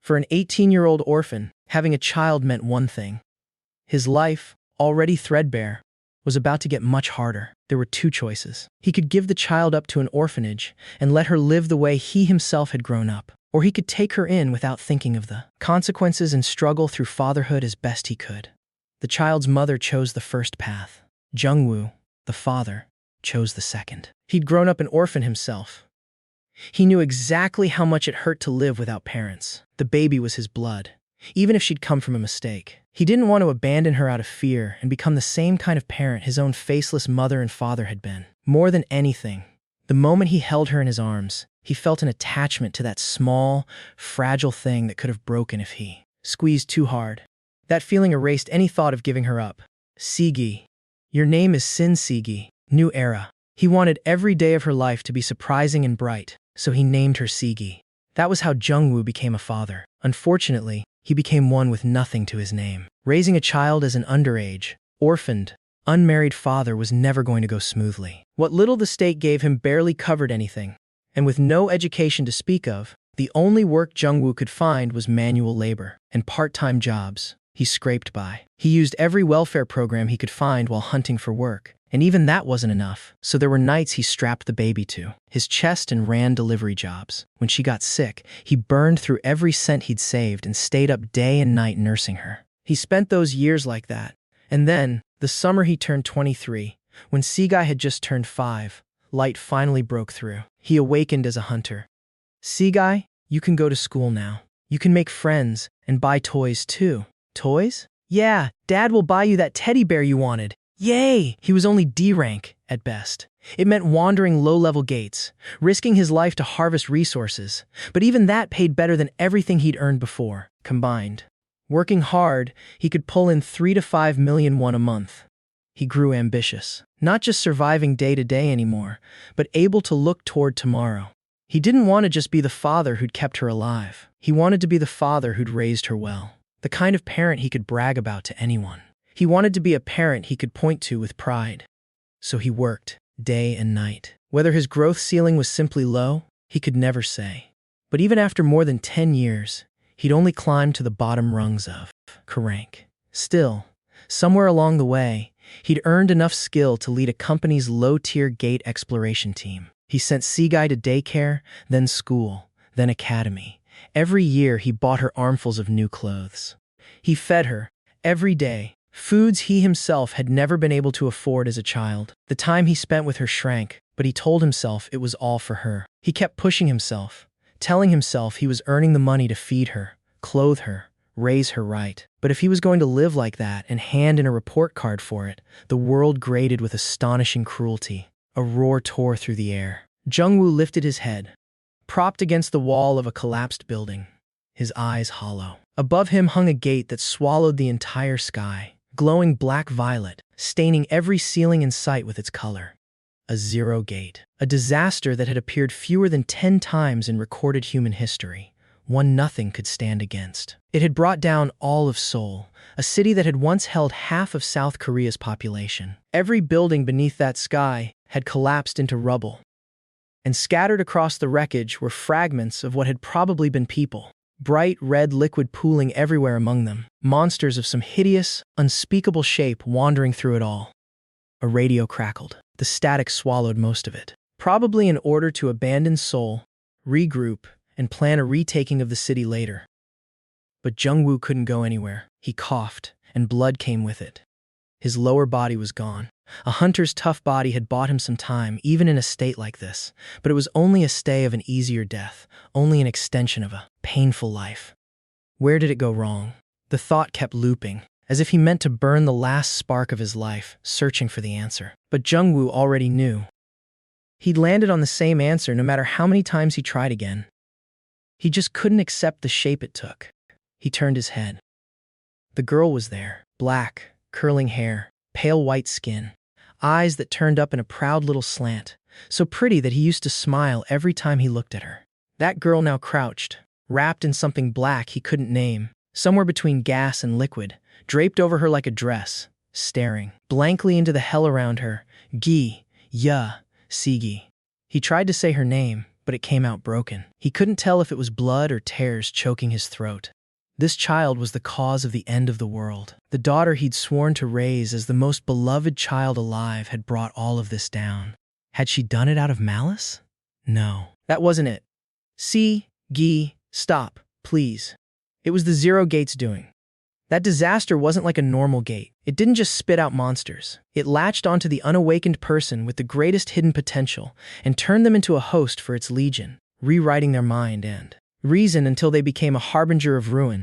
For an 18-year-old orphan, having a child meant one thing. His life, already threadbare, was about to get much harder. There were two choices. He could give the child up to an orphanage and let her live the way he himself had grown up, or he could take her in without thinking of the consequences and struggle through fatherhood as best he could. The child's mother chose the first path. Jungwoo, the father, chose the second. He'd grown up an orphan himself. He knew exactly how much it hurt to live without parents. The baby was his blood, even if she'd come from a mistake. He didn't want to abandon her out of fear and become the same kind of parent his own faceless mother and father had been. More than anything, the moment he held her in his arms, he felt an attachment to that small, fragile thing that could have broken if he squeezed too hard. That feeling erased any thought of giving her up. Sigi. Your name is Sin Sigi. New era. He wanted every day of her life to be surprising and bright, so he named her Sigi. That was how Jungwoo became a father. Unfortunately, he became one with nothing to his name. Raising a child as an underage, orphaned, unmarried father was never going to go smoothly. What little the state gave him barely covered anything, and with no education to speak of, the only work Jungwoo could find was manual labor and part-time jobs. He scraped by. He used every welfare program he could find while hunting for work, and even that wasn't enough, so there were nights he strapped the baby to his chest and ran delivery jobs. When she got sick, he burned through every cent he'd saved and stayed up day and night nursing her. He spent those years like that, and then, the summer he turned 23, when Sigai had just turned 5, light finally broke through. He awakened as a hunter. Sigai, you can go to school now. You can make friends and buy toys too. Toys? Yeah, Dad will buy you that teddy bear you wanted. Yay! He was only D rank, at best. It meant wandering low-level gates, risking his life to harvest resources, but even that paid better than everything he'd earned before, combined. Working hard, he could pull in 3 to 5 million won a month. He grew ambitious, not just surviving day to day anymore, but able to look toward tomorrow. He didn't want to just be the father who'd kept her alive. He wanted to be the father who'd raised her well, the kind of parent he could brag about to anyone. He wanted to be a parent he could point to with pride. So he worked, day and night. Whether his growth ceiling was simply low, he could never say. But even after more than 10 years, he'd only climbed to the bottom rungs of rank. Still, somewhere along the way, he'd earned enough skill to lead a company's low-tier gate exploration team. He sent Sigai to daycare, then school, then academy. Every year he bought her armfuls of new clothes. He fed her, every day, foods he himself had never been able to afford as a child. The time he spent with her shrank, but he told himself it was all for her. He kept pushing himself, telling himself he was earning the money to feed her, clothe her, raise her right. But if he was going to live like that and hand in a report card for it, the world graded with astonishing cruelty. A roar tore through the air. Jungwoo lifted his head, propped against the wall of a collapsed building, his eyes hollow. Above him hung a gate that swallowed the entire sky, glowing black-violet, staining every ceiling in sight with its color. A zero gate. A disaster that had appeared fewer than 10 times in recorded human history. One nothing could stand against. It had brought down all of Seoul, a city that had once held half of South Korea's population. Every building beneath that sky had collapsed into rubble, and scattered across the wreckage were fragments of what had probably been people. Bright red liquid pooling everywhere among them, monsters of some hideous, unspeakable shape wandering through it all. A radio crackled. The static swallowed most of it, probably in order to abandon Seoul, regroup, and plan a retaking of the city later. But Jungwoo couldn't go anywhere. He coughed, and blood came with it. His lower body was gone. A hunter's tough body had bought him some time, even in a state like this, but it was only a stay of an easier death, only an extension of a painful life. Where did it go wrong? The thought kept looping, as if he meant to burn the last spark of his life, searching for the answer. But Jungwoo already knew. He'd landed on the same answer no matter how many times he tried again. He just couldn't accept the shape it took. He turned his head. The girl was there, black, curling hair, pale white skin, eyes that turned up in a proud little slant, so pretty that he used to smile every time he looked at her. That girl now crouched, wrapped in something black he couldn't name, somewhere between gas and liquid, draped over her like a dress, staring blankly into the hell around her. Gi, ya, Sigi. He tried to say her name, but it came out broken. He couldn't tell if it was blood or tears choking his throat. This child was the cause of the end of the world. The daughter he'd sworn to raise as the most beloved child alive had brought all of this down. Had she done it out of malice? No, that wasn't it. Stop, please. It was the Zero Gate's doing. That disaster wasn't like a normal gate. It didn't just spit out monsters. It latched onto the unawakened person with the greatest hidden potential and turned them into a host for its legion, rewriting their mind and reason until they became a harbinger of ruin.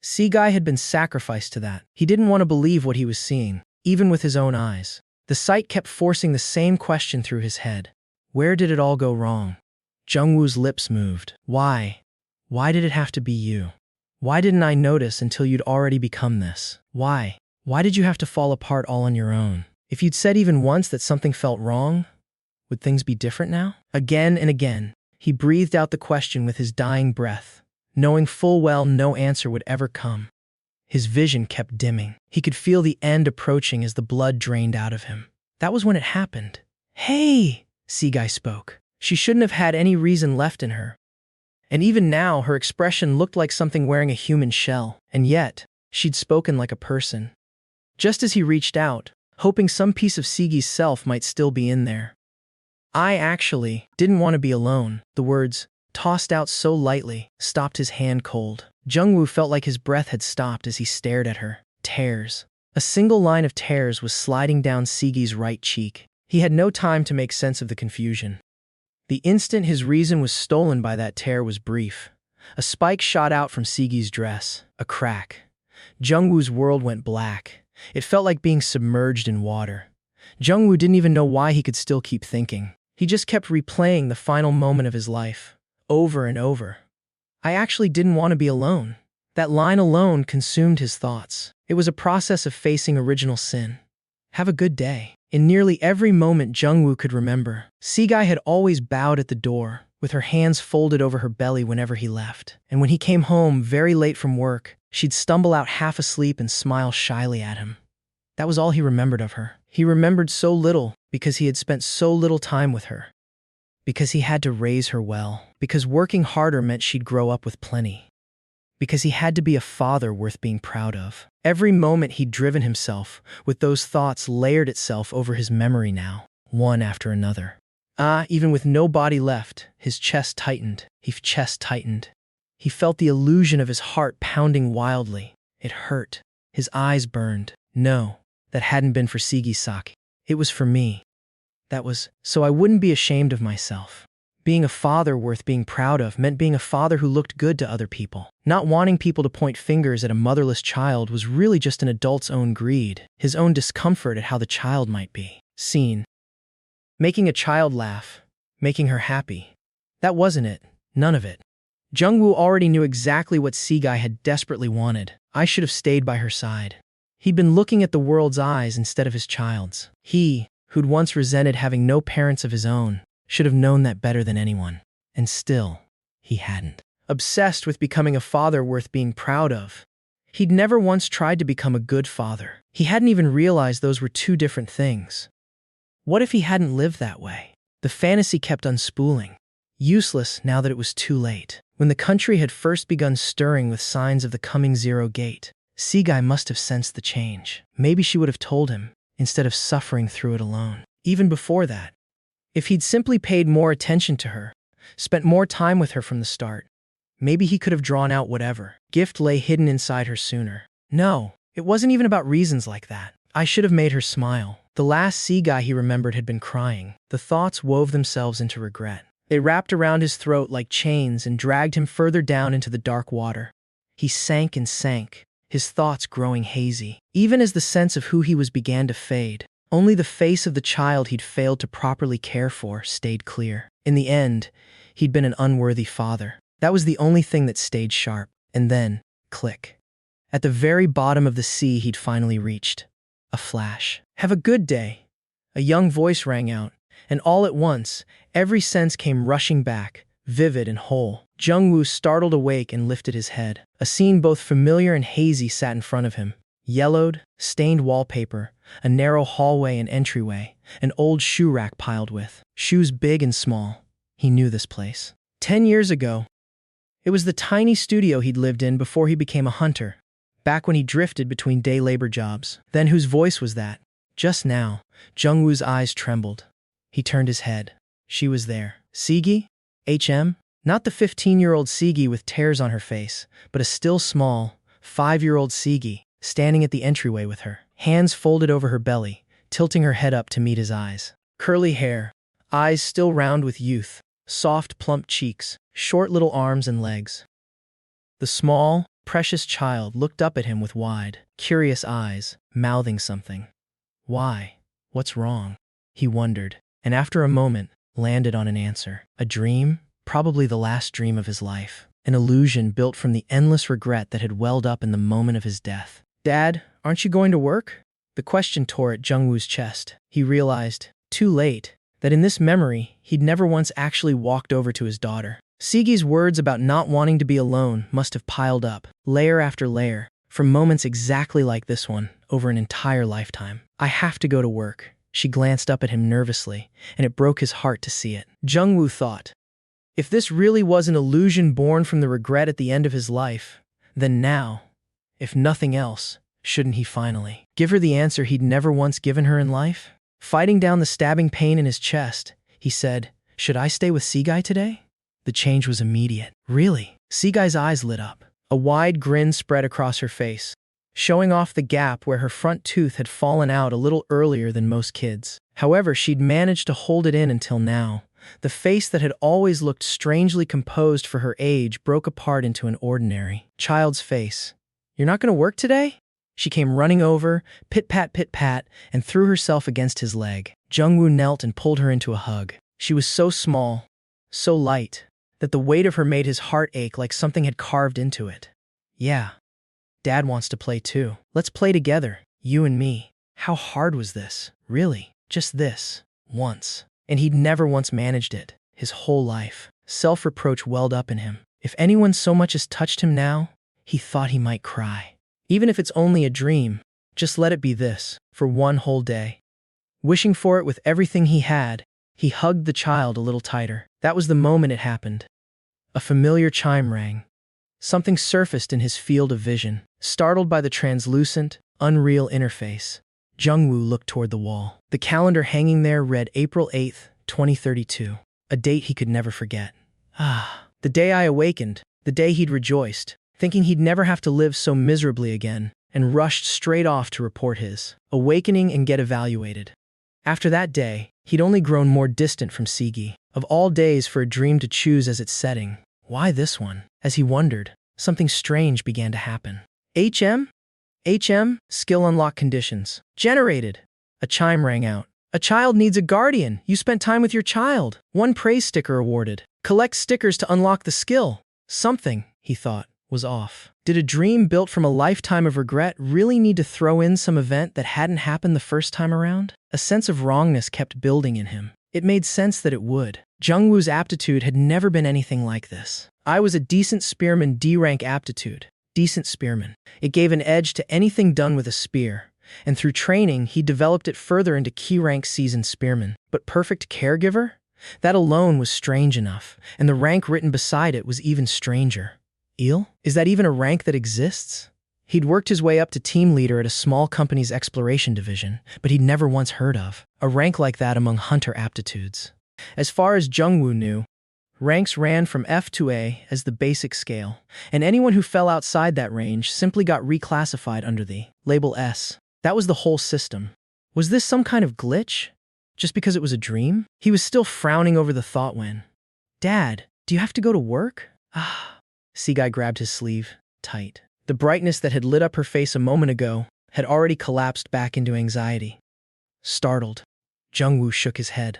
Seaguy had been sacrificed to that. He didn't want to believe what he was seeing, even with his own eyes. The sight kept forcing the same question through his head. Where did it all go wrong? Jungwoo's lips moved. Why? Why did it have to be you? Why didn't I notice until you'd already become this? Why? Why did you have to fall apart all on your own? If you'd said even once that something felt wrong, would things be different now? Again and again, he breathed out the question with his dying breath, knowing full well no answer would ever come. His vision kept dimming. He could feel the end approaching as the blood drained out of him. That was when it happened. Hey, Seaguy spoke. She shouldn't have had any reason left in her. And even now, her expression looked like something wearing a human shell. And yet, she'd spoken like a person. Just as he reached out, hoping some piece of Seagui's self might still be in there. I actually didn't want to be alone. The words, tossed out so lightly, stopped his hand cold. Jungwoo felt like his breath had stopped as he stared at her. Tears. A single line of tears was sliding down Seagui's right cheek. He had no time to make sense of the confusion. The instant his reason was stolen by that tear was brief. A spike shot out from Seagui's dress. A crack. Jungwoo's world went black. It felt like being submerged in water. Jungwoo didn't even know why he could still keep thinking. He just kept replaying the final moment of his life, over and over. I actually didn't want to be alone. That line alone consumed his thoughts. It was a process of facing original sin. Have a good day. In nearly every moment Jungwoo could remember, Seaguy had always bowed at the door, with her hands folded over her belly whenever he left. And when he came home very late from work, she'd stumble out half asleep and smile shyly at him. That was all he remembered of her. He remembered so little because he had spent so little time with her. Because he had to raise her well. Because working harder meant she'd grow up with plenty. Because he had to be a father worth being proud of. Every moment he'd driven himself, with those thoughts layered itself over his memory now, one after another. Even with no body left, his chest tightened. He felt the illusion of his heart pounding wildly. It hurt. His eyes burned. No, that hadn't been for Shigisaki. It was for me. That was so I wouldn't be ashamed of myself. Being a father worth being proud of meant being a father who looked good to other people. Not wanting people to point fingers at a motherless child was really just an adult's own greed, his own discomfort at how the child might be seen. Making a child laugh, making her happy. That wasn't it. None of it. Jungwoo already knew exactly what Seaguy had desperately wanted. I should have stayed by her side. He'd been looking at the world's eyes instead of his child's. He, who'd once resented having no parents of his own, should have known that better than anyone. And still, he hadn't. Obsessed with becoming a father worth being proud of. He'd never once tried to become a good father. He hadn't even realized those were two different things. What if he hadn't lived that way? The fantasy kept unspooling. Useless now that it was too late. When the country had first begun stirring with signs of the coming Zero Gate, Seaguy must have sensed the change. Maybe she would have told him, instead of suffering through it alone. Even before that, if he'd simply paid more attention to her, spent more time with her from the start, maybe he could have drawn out whatever gift lay hidden inside her sooner. No, it wasn't even about reasons like that. I should have made her smile. The last Seaguy he remembered had been crying. The thoughts wove themselves into regret. They wrapped around his throat like chains and dragged him further down into the dark water. He sank and sank, his thoughts growing hazy. Even as the sense of who he was began to fade, only the face of the child he'd failed to properly care for stayed clear. In the end, he'd been an unworthy father. That was the only thing that stayed sharp. And then, click. At the very bottom of the sea he'd finally reached. A flash. Have a good day. A young voice rang out, and all at once, every sense came rushing back, vivid and whole. Jungwoo startled awake and lifted his head. A scene both familiar and hazy sat in front of him. Yellowed, stained wallpaper, a narrow hallway and entryway, an old shoe rack piled with shoes big and small. He knew this place. 10 years ago, it was the tiny studio he'd lived in before he became a hunter, back when he drifted between day labor jobs. Then whose voice was that? Just now, Jungwoo's eyes trembled. He turned his head. She was there. Seegi? HM? Not the 15-year-old Seegi with tears on her face, but a still small, 5-year-old Seegi, standing at the entryway with her, hands folded over her belly, tilting her head up to meet his eyes. Curly hair, eyes still round with youth, soft, plump cheeks, short little arms and legs. The small, precious child looked up at him with wide, curious eyes, mouthing something. Why? What's wrong? He wondered, and after a moment, landed on an answer. A dream? Probably the last dream of his life. An illusion built from the endless regret that had welled up in the moment of his death. Dad, aren't you going to work? The question tore at Jungwoo's chest. He realized, too late, that in this memory, he'd never once actually walked over to his daughter. Seegi's words about not wanting to be alone must have piled up, layer after layer, from moments exactly like this one, over an entire lifetime. I have to go to work. She glanced up at him nervously, and it broke his heart to see it. Jungwoo thought, if this really was an illusion born from the regret at the end of his life, then now, if nothing else, shouldn't he finally give her the answer he'd never once given her in life? Fighting down the stabbing pain in his chest, he said, should I stay with Seegi today? The change was immediate. Really? Seegi's eyes lit up. A wide grin spread across her face, showing off the gap where her front tooth had fallen out a little earlier than most kids. However, she'd managed to hold it in until now. The face that had always looked strangely composed for her age broke apart into an ordinary child's face. You're not going to work today? She came running over, pit-pat, and threw herself against his leg. Jungwoo knelt and pulled her into a hug. She was so small, so light, that the weight of her made his heart ache like something had carved into it. Yeah, Dad wants to play too. Let's play together, you and me. How hard was this? Really? Just this. Once. And he'd never once managed it, his whole life. Self-reproach welled up in him. If anyone so much as touched him now, he thought he might cry. Even if it's only a dream, just let it be this, for one whole day. Wishing for it with everything he had, he hugged the child a little tighter. That was the moment it happened. A familiar chime rang. Something surfaced in his field of vision. Startled by the translucent, unreal interface, Jungwoo looked toward the wall. The calendar hanging there read April 8th, 2032. A date he could never forget. The day I awakened, the day he'd rejoiced, thinking he'd never have to live so miserably again, and rushed straight off to report his awakening and get evaluated. After that day, he'd only grown more distant from Seegi. Of all days for a dream to choose as its setting, why this one? As he wondered, something strange began to happen. HM? Skill unlock conditions. Generated. A chime rang out. A child needs a guardian. You spent time with your child. 1 praise sticker awarded. Collect stickers to unlock the skill. Something, he thought, was off. Did a dream built from a lifetime of regret really need to throw in some event that hadn't happened the first time around? A sense of wrongness kept building in him. It made sense that it would. Jungwoo's aptitude had never been anything like this. I was a decent spearman D-rank aptitude. Decent spearman. It gave an edge to anything done with a spear, and through training, he developed it further into key-rank seasoned spearman. But perfect caregiver? That alone was strange enough, and the rank written beside it was even stranger. Eel? Is that even a rank that exists? He'd worked his way up to team leader at a small company's exploration division, but he'd never once heard of a rank like that among hunter aptitudes. As far as Jungwoo knew, ranks ran from F to A as the basic scale, and anyone who fell outside that range simply got reclassified under the label S. That was the whole system. Was this some kind of glitch? Just because it was a dream? He was still frowning over the thought when, Dad, do you have to go to work? Seegi grabbed his sleeve, tight. The brightness that had lit up her face a moment ago had already collapsed back into anxiety. Startled, Jungwoo shook his head.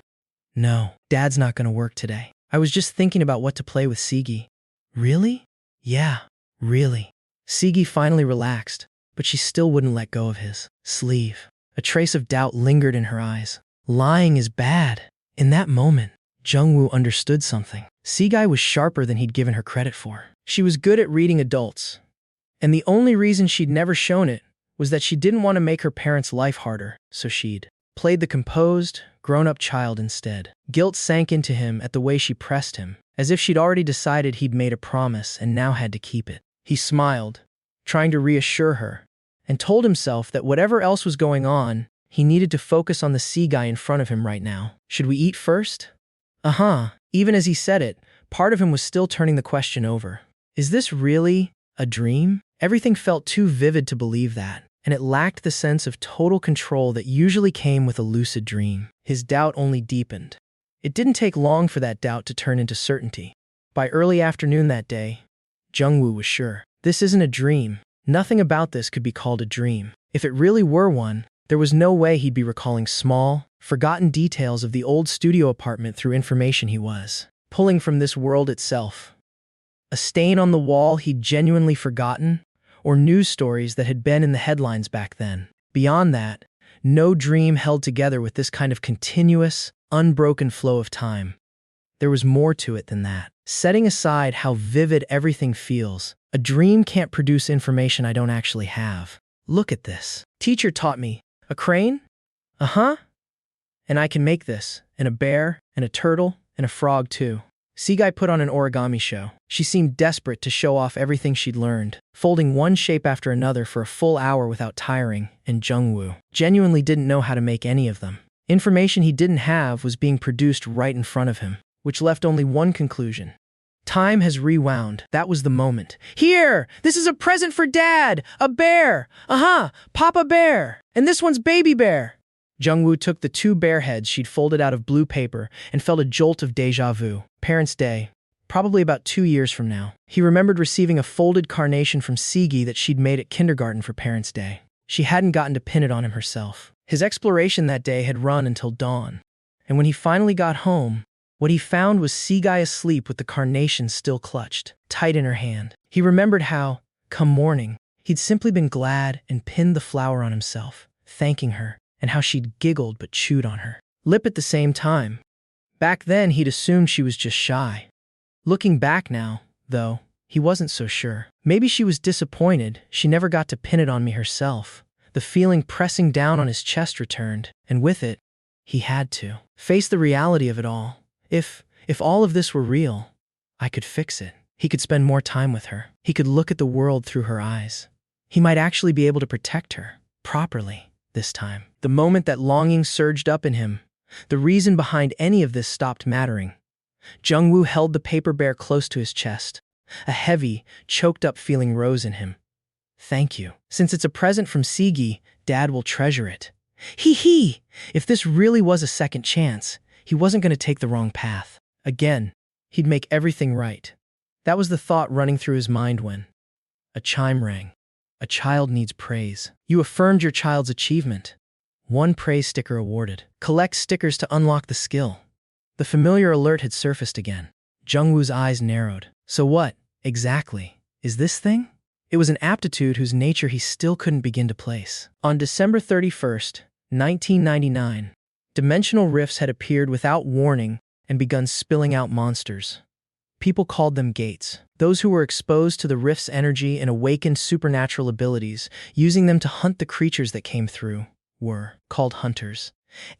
No, Dad's not going to work today. I was just thinking about what to play with Seegi. Really? Yeah, really. Seegi finally relaxed, but she still wouldn't let go of his sleeve. A trace of doubt lingered in her eyes. Lying is bad. In that moment, Jungwoo understood something. Seegi was sharper than he'd given her credit for. She was good at reading adults, and the only reason she'd never shown it was that she didn't want to make her parents' life harder, so she'd played the composed, grown-up child instead. Guilt sank into him at the way she pressed him, as if she'd already decided he'd made a promise and now had to keep it. He smiled, trying to reassure her, and told himself that whatever else was going on, he needed to focus on the sea guy in front of him right now. Should we eat first? Even as he said it, part of him was still turning the question over. Is this really a dream? Everything felt too vivid to believe that, and it lacked the sense of total control that usually came with a lucid dream. His doubt only deepened. It didn't take long for that doubt to turn into certainty. By early afternoon that day, Jungwoo was sure. This isn't a dream. Nothing about this could be called a dream. If it really were one, there was no way he'd be recalling small, forgotten details of the old studio apartment through information he was pulling from this world itself. A stain on the wall he'd genuinely forgotten, or news stories that had been in the headlines back then. Beyond that, no dream held together with this kind of continuous, unbroken flow of time. There was more to it than that. Setting aside how vivid everything feels, a dream can't produce information I don't actually have. Look at this. Teacher taught me. A crane? And I can make this, and a bear, and a turtle, and a frog too. Sea-Guy put on an origami show. She seemed desperate to show off everything she'd learned, folding one shape after another for a full hour without tiring, and Jungwoo genuinely didn't know how to make any of them. Information he didn't have was being produced right in front of him, which left only one conclusion. Time has rewound. That was the moment. Here! This is a present for Dad! A bear! Papa Bear! And this one's Baby Bear! Jungwoo took the two bear heads she'd folded out of blue paper and felt a jolt of déjà vu. Parents' Day, probably about 2 years from now. He remembered receiving a folded carnation from Sigi that she'd made at kindergarten for Parents' Day. She hadn't gotten to pin it on him herself. His exploration that day had run until dawn, and when he finally got home, what he found was Sea-Guy asleep with the carnation still clutched, tight in her hand. He remembered how, come morning, he'd simply been glad and pinned the flower on himself, thanking her, and how she'd giggled but chewed on her lip at the same time. Back then, he'd assumed she was just shy. Looking back now, though, he wasn't so sure. Maybe she was disappointed she never got to pin it on me herself. The feeling pressing down on his chest returned, and with it, he had to face the reality of it all. If all of this were real, I could fix it. He could spend more time with her. He could look at the world through her eyes. He might actually be able to protect her, properly, this time. The moment that longing surged up in him, the reason behind any of this stopped mattering. Jungwoo held the paper bear close to his chest. A heavy, choked-up feeling rose in him. Thank you. Since it's a present from Sigi, Dad will treasure it. Hee! If this really was a second chance, he wasn't going to take the wrong path. Again, he'd make everything right. That was the thought running through his mind when a chime rang. A child needs praise. You affirmed your child's achievement. 1 praise sticker awarded. Collect stickers to unlock the skill. The familiar alert had surfaced again. Jungwoo's eyes narrowed. So what, exactly, is this thing? It was an aptitude whose nature he still couldn't begin to place. On December 31st, 1999, dimensional rifts had appeared without warning and begun spilling out monsters. People called them gates. Those who were exposed to the rift's energy and awakened supernatural abilities, using them to hunt the creatures that came through, were called hunters.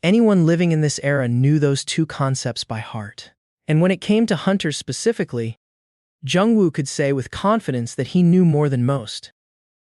Anyone living in this era knew those two concepts by heart. And when it came to hunters specifically, Jungwoo could say with confidence that he knew more than most.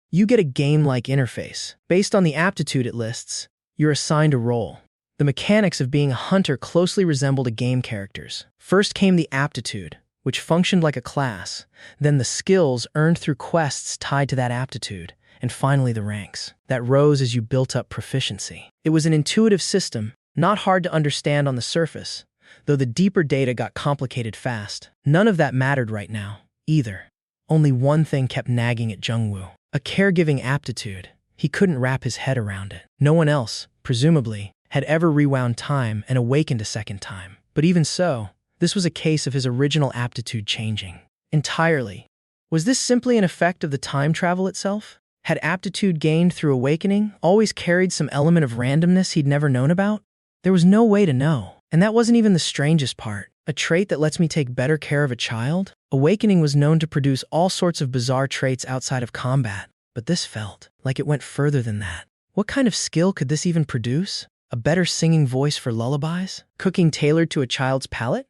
You get a game-like interface. Based on the aptitude it lists, you're assigned a role. The mechanics of being a hunter closely resembled a game character's. First came the aptitude, which functioned like a class, then the skills earned through quests tied to that aptitude, and finally the ranks that rose as you built up proficiency. It was an intuitive system, not hard to understand on the surface, though the deeper data got complicated fast. None of that mattered right now, either. Only one thing kept nagging at Jungwoo: a caregiving aptitude. He couldn't wrap his head around it. No one else, presumably, had ever rewound time and awakened a second time. But even so, this was a case of his original aptitude changing entirely. Was this simply an effect of the time travel itself? Had aptitude gained through awakening always carried some element of randomness he'd never known about? There was no way to know. And that wasn't even the strangest part. A trait that lets me take better care of a child? Awakening was known to produce all sorts of bizarre traits outside of combat, but this felt like it went further than that. What kind of skill could this even produce? A better singing voice for lullabies? Cooking tailored to a child's palate?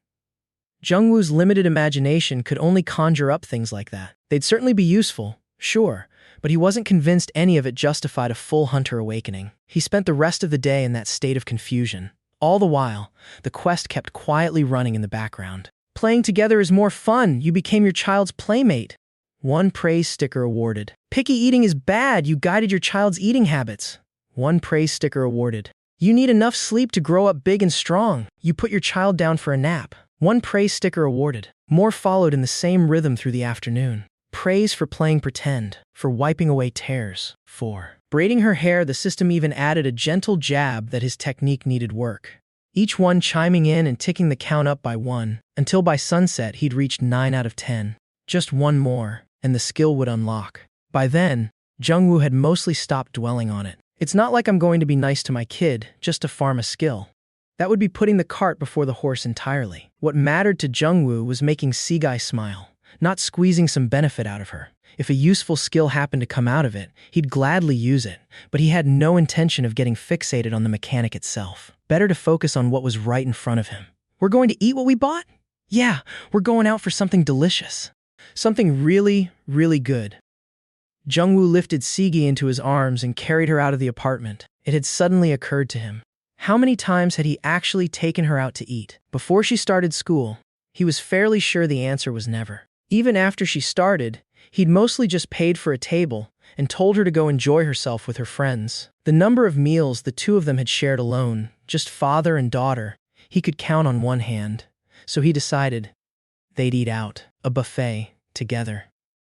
Jungwoo's limited imagination could only conjure up things like that. They'd certainly be useful, sure, but he wasn't convinced any of it justified a full hunter awakening. He spent the rest of the day in that state of confusion. All the while, the quest kept quietly running in the background. Playing together is more fun. You became your child's playmate. 1 praise sticker awarded. Picky eating is bad. You guided your child's eating habits. 1 praise sticker awarded. You need enough sleep to grow up big and strong. You put your child down for a nap. 1 praise sticker awarded. More followed in the same rhythm through the afternoon. Praise for playing pretend, for wiping away tears. 4. Braiding her hair, the system even added a gentle jab that his technique needed work. Each one chiming in and ticking the count up by 1, until by sunset he'd reached 9 out of 10. Just 1 more, and the skill would unlock. By then, Jungwoo had mostly stopped dwelling on it. It's not like I'm going to be nice to my kid just to farm a skill. That would be putting the cart before the horse entirely. What mattered to Jungwoo was making Seaguy smile, not squeezing some benefit out of her. If a useful skill happened to come out of it, he'd gladly use it, but he had no intention of getting fixated on the mechanic itself. Better to focus on what was right in front of him. We're going to eat what we bought? Yeah, we're going out for something delicious. Something really, really good. Jungwoo lifted Seaguy into his arms and carried her out of the apartment. It had suddenly occurred to him. How many times had he actually taken her out to eat? Before she started school, he was fairly sure the answer was never. Even after she started, he'd mostly just paid for a table and told her to go enjoy herself with her friends. The number of meals the two of them had shared alone, just father and daughter, he could count on one hand. So he decided they'd eat out, a buffet, together.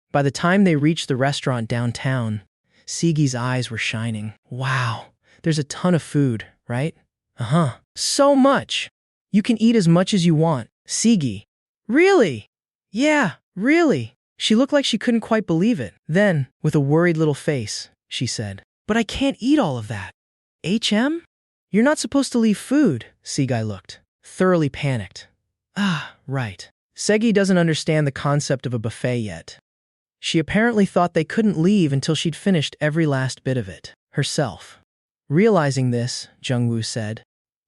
By the time they reached the restaurant downtown, Seagui's eyes were shining. Wow, there's a ton of food, right? Uh-huh. So much! You can eat as much as you want. Seaguy. Really? Yeah, really. She looked like she couldn't quite believe it. Then, with a worried little face, she said, "But I can't eat all of that." HM? You're not supposed to leave food. Seaguy looked, thoroughly panicked. Ah, right. Segi doesn't understand the concept of a buffet yet. She apparently thought they couldn't leave until she'd finished every last bit of it, herself. Realizing this, Jungwoo said,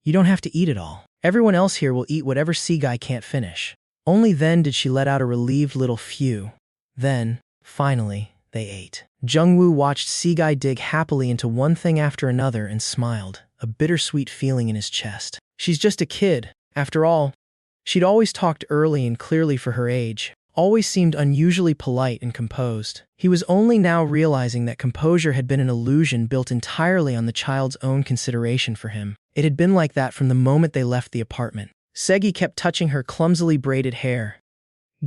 "You don't have to eat it all. Everyone else here will eat whatever Seaguy can't finish." Only then did she let out a relieved little phew. Then, finally, they ate. Jungwoo watched Seaguy dig happily into one thing after another and smiled, a bittersweet feeling in his chest. She's just a kid, after all. She'd always talked early and clearly for her age, always seemed unusually polite and composed. He was only now realizing that composure had been an illusion built entirely on the child's own consideration for him. It had been like that from the moment they left the apartment. Segi kept touching her clumsily braided hair,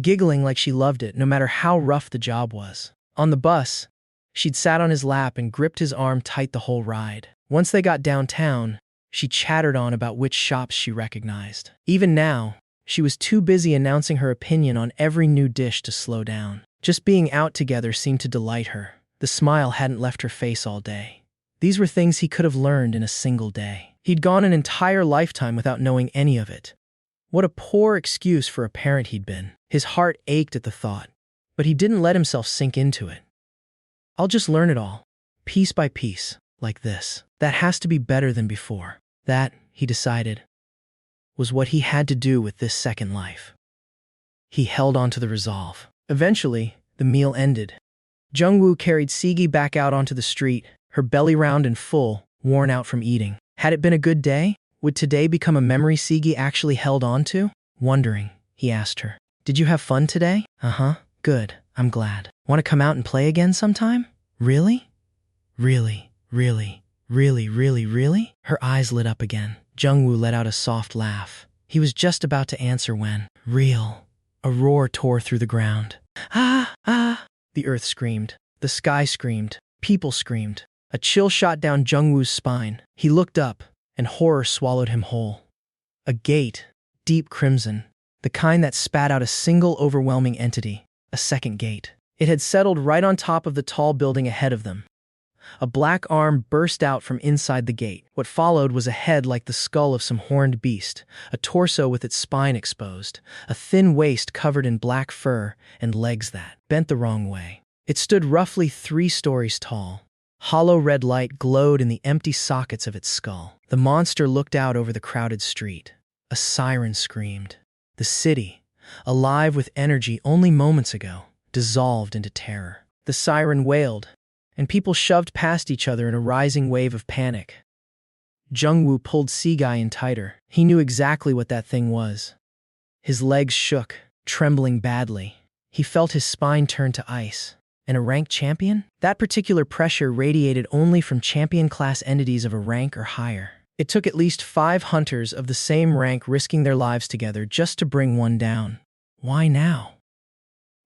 giggling like she loved it no matter how rough the job was. On the bus, she'd sat on his lap and gripped his arm tight the whole ride. Once they got downtown, she chattered on about which shops she recognized. Even now, she was too busy announcing her opinion on every new dish to slow down. Just being out together seemed to delight her. The smile hadn't left her face all day. These were things he could have learned in a single day. He'd gone an entire lifetime without knowing any of it. What a poor excuse for a parent he'd been. His heart ached at the thought, but he didn't let himself sink into it. I'll just learn it all, piece by piece, like this. That has to be better than before. That, he decided, was what he had to do with this second life. He held on to the resolve. Eventually, the meal ended. Jungwoo carried Seagi back out onto the street, her belly round and full, worn out from eating. Had it been a good day? Would today become a memory Seagi actually held on to? Wondering, he asked her, "Did you have fun today?" "Uh-huh. Good. I'm glad. Want to come out and play again sometime?" "Really? Really? Really? Really, really, really?" Her eyes lit up again. Jungwoo let out a soft laugh. He was just about to answer when, real, a roar tore through the ground. "Ah, ah!" The earth screamed. The sky screamed. People screamed. A chill shot down Jungwoo's spine. He looked up, and horror swallowed him whole. A gate, deep crimson, the kind that spat out a single overwhelming entity, a second gate. It had settled right on top of the tall building ahead of them. A black arm burst out from inside the gate. What followed was a head like the skull of some horned beast, a torso with its spine exposed, a thin waist covered in black fur, and legs that bent the wrong way. It stood roughly 3 stories tall, Hollow red light glowed in the empty sockets of its skull. The monster looked out over the crowded street. A siren screamed. The city, alive with energy only moments ago, dissolved into terror. The siren wailed, and people shoved past each other in a rising wave of panic. Jungwoo pulled Seaguy in tighter. He knew exactly what that thing was. His legs shook, trembling badly. He felt his spine turn to ice. And a ranked champion? That particular pressure radiated only from champion-class entities of a rank or higher. It took at least 5 hunters of the same rank risking their lives together just to bring one down. Why now?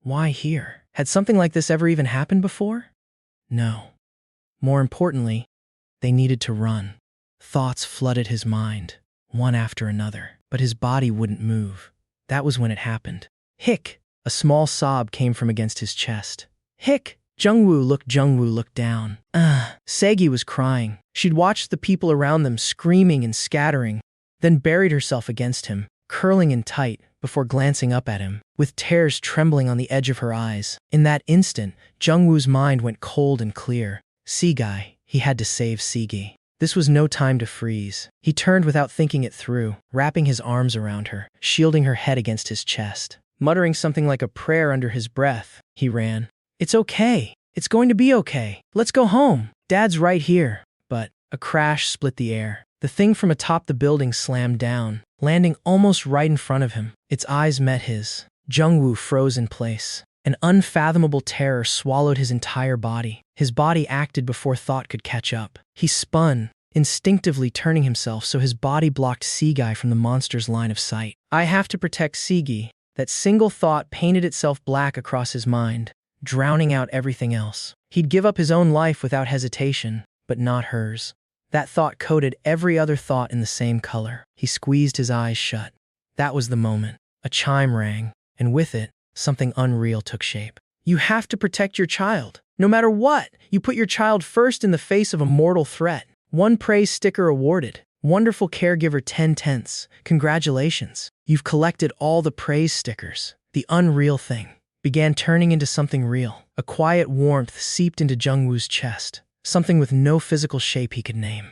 Why here? Had something like this ever even happened before? No. More importantly, they needed to run. Thoughts flooded his mind, one after another, but his body wouldn't move. That was when it happened. Hick! A small sob came from against his chest. Hick! Jungwoo looked down. Segi was crying. She'd watched the people around them screaming and scattering, then buried herself against him, curling in tight before glancing up at him, with tears trembling on the edge of her eyes. In that instant, Jungwoo's mind went cold and clear. Seaguy, he had to save Segi. This was no time to freeze. He turned without thinking it through, wrapping his arms around her, shielding her head against his chest. Muttering something like a prayer under his breath, he ran. It's okay. It's going to be okay. Let's go home. Dad's right here. But a crash split the air. The thing from atop the building slammed down, landing almost right in front of him. Its eyes met his. Jungwoo froze in place. An unfathomable terror swallowed his entire body. His body acted before thought could catch up. He spun, instinctively turning himself so his body blocked Seaguy from the monster's line of sight. I have to protect Seaguy. That single thought painted itself black across his mind, drowning out everything else. He'd give up his own life without hesitation, but not hers. That thought coated every other thought in the same color. He squeezed his eyes shut. That was the moment. A chime rang, and with it, something unreal took shape. You have to protect your child. No matter what, you put your child first in the face of a mortal threat. 1 praise sticker awarded. Wonderful caregiver 10/10. Congratulations. You've collected all the praise stickers. The unreal thing began turning into something real. A quiet warmth seeped into Jungwoo's chest. Something with no physical shape he could name.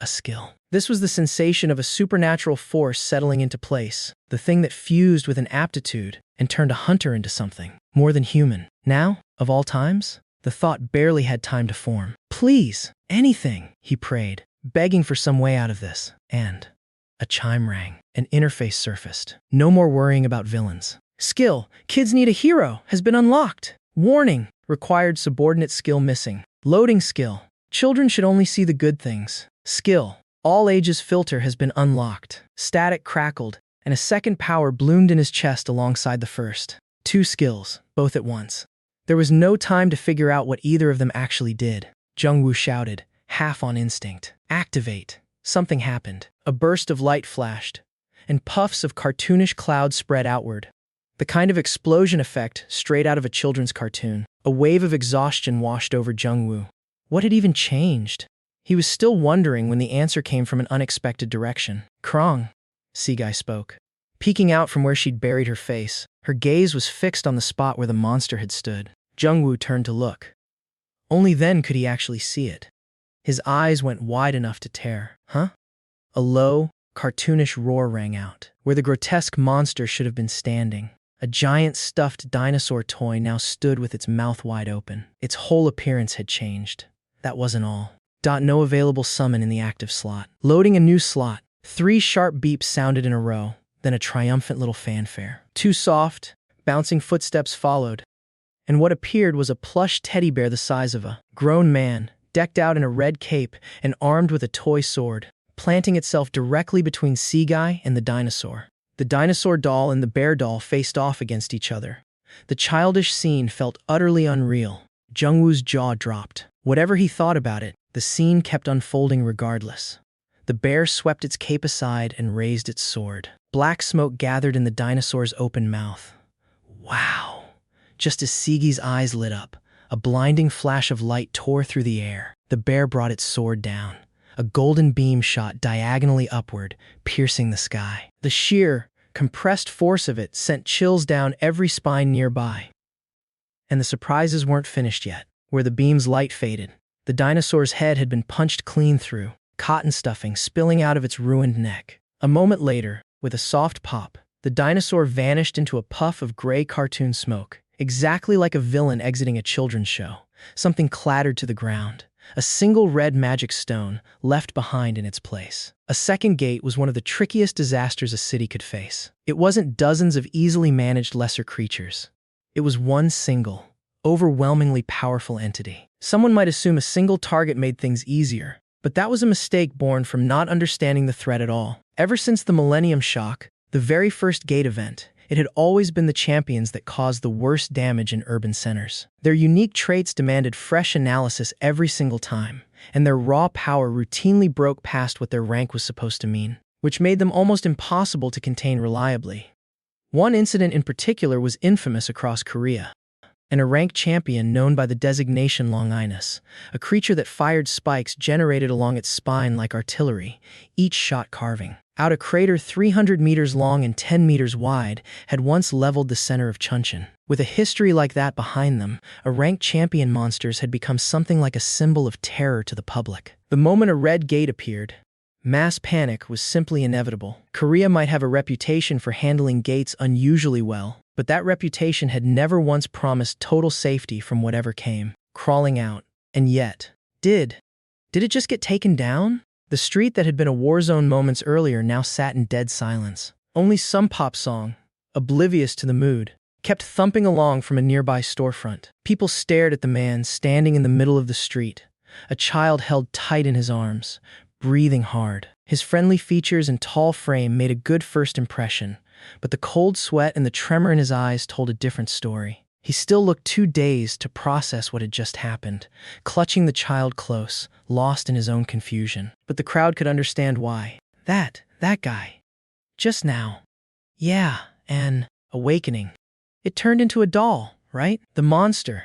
A skill. This was the sensation of a supernatural force settling into place. The thing that fused with an aptitude and turned a hunter into something more than human. Now, of all times, the thought barely had time to form. Please, anything, he prayed, begging for some way out of this. And a chime rang. An interface surfaced. No more worrying about villains. Skill. Kids need a hero. Has been unlocked. Warning. Required subordinate skill missing. Loading skill. Children should only see the good things. Skill. All ages filter has been unlocked. Static crackled, and a second power bloomed in his chest alongside the first. 2 skills, both at once. There was no time to figure out what either of them actually did. Jungwoo shouted, half on instinct. Activate. Something happened. A burst of light flashed, and puffs of cartoonish clouds spread outward. The kind of explosion effect straight out of a children's cartoon. A wave of exhaustion washed over Jungwoo. What had even changed? He was still wondering when the answer came from an unexpected direction. Krong, Seaguy spoke. Peeking out from where she'd buried her face, her gaze was fixed on the spot where the monster had stood. Jungwoo turned to look. Only then could he actually see it. His eyes went wide enough to tear. Huh? A low, cartoonish roar rang out, where the grotesque monster should have been standing. A giant stuffed dinosaur toy now stood with its mouth wide open. Its whole appearance had changed. That wasn't all. No available summon in the active slot. Loading a new slot. 3 sharp beeps sounded in a row, then a triumphant little fanfare. 2 soft, bouncing footsteps followed, and what appeared was a plush teddy bear the size of a grown man, decked out in a red cape and armed with a toy sword, planting itself directly between Seaguy and the dinosaur. The dinosaur doll and the bear doll faced off against each other. The childish scene felt utterly unreal. Jungwoo's jaw dropped. Whatever he thought about it, the scene kept unfolding regardless. The bear swept its cape aside and raised its sword. Black smoke gathered in the dinosaur's open mouth. Wow! Just as Siggy's eyes lit up, a blinding flash of light tore through the air. The bear brought its sword down. A golden beam shot diagonally upward, piercing the sky. The sheer, compressed force of it sent chills down every spine nearby. And the surprises weren't finished yet. Where the beam's light faded, The dinosaur's head had been punched clean through, cotton stuffing spilling out of its ruined neck. A moment later, with a soft pop, the dinosaur vanished into a puff of gray cartoon smoke. Exactly like a villain exiting a children's show, something clattered to the ground. A single red magic stone left behind in its place. A second gate was one of the trickiest disasters a city could face. It wasn't dozens of easily managed lesser creatures. It was one single, overwhelmingly powerful entity. Someone might assume a single target made things easier, but that was a mistake born from not understanding the threat at all. Ever since the Millennium Shock, the very first gate event, it had always been the champions that caused the worst damage in urban centers. Their unique traits demanded fresh analysis every single time, and their raw power routinely broke past what their rank was supposed to mean, which made them almost impossible to contain reliably. One incident in particular was infamous across Korea. A ranked champion known by the designation Longinus, a creature that fired spikes generated along its spine like artillery, each shot carving out a crater 300 meters long and 10 meters wide, had once leveled the center of Chuncheon. With a history like that behind them, a ranked champion monsters had become something like a symbol of terror to the public. The moment a red gate appeared, mass panic was simply inevitable. Korea might have a reputation for handling gates unusually well, but that reputation had never once promised total safety from whatever came crawling out. And yet, did it just get taken down? The street that had been a war zone moments earlier now sat in dead silence. Only some pop song, oblivious to the mood, kept thumping along from a nearby storefront. People stared at the man standing in the middle of the street, a child held tight in his arms, breathing hard. His friendly features and tall frame made a good first impression, but the cold sweat and the tremor in his eyes told a different story. He still looked too dazed to process what had just happened, clutching the child close, lost in his own confusion. But the crowd could understand why. That guy. Just now. Yeah, an awakening. It turned into a doll, right? The monster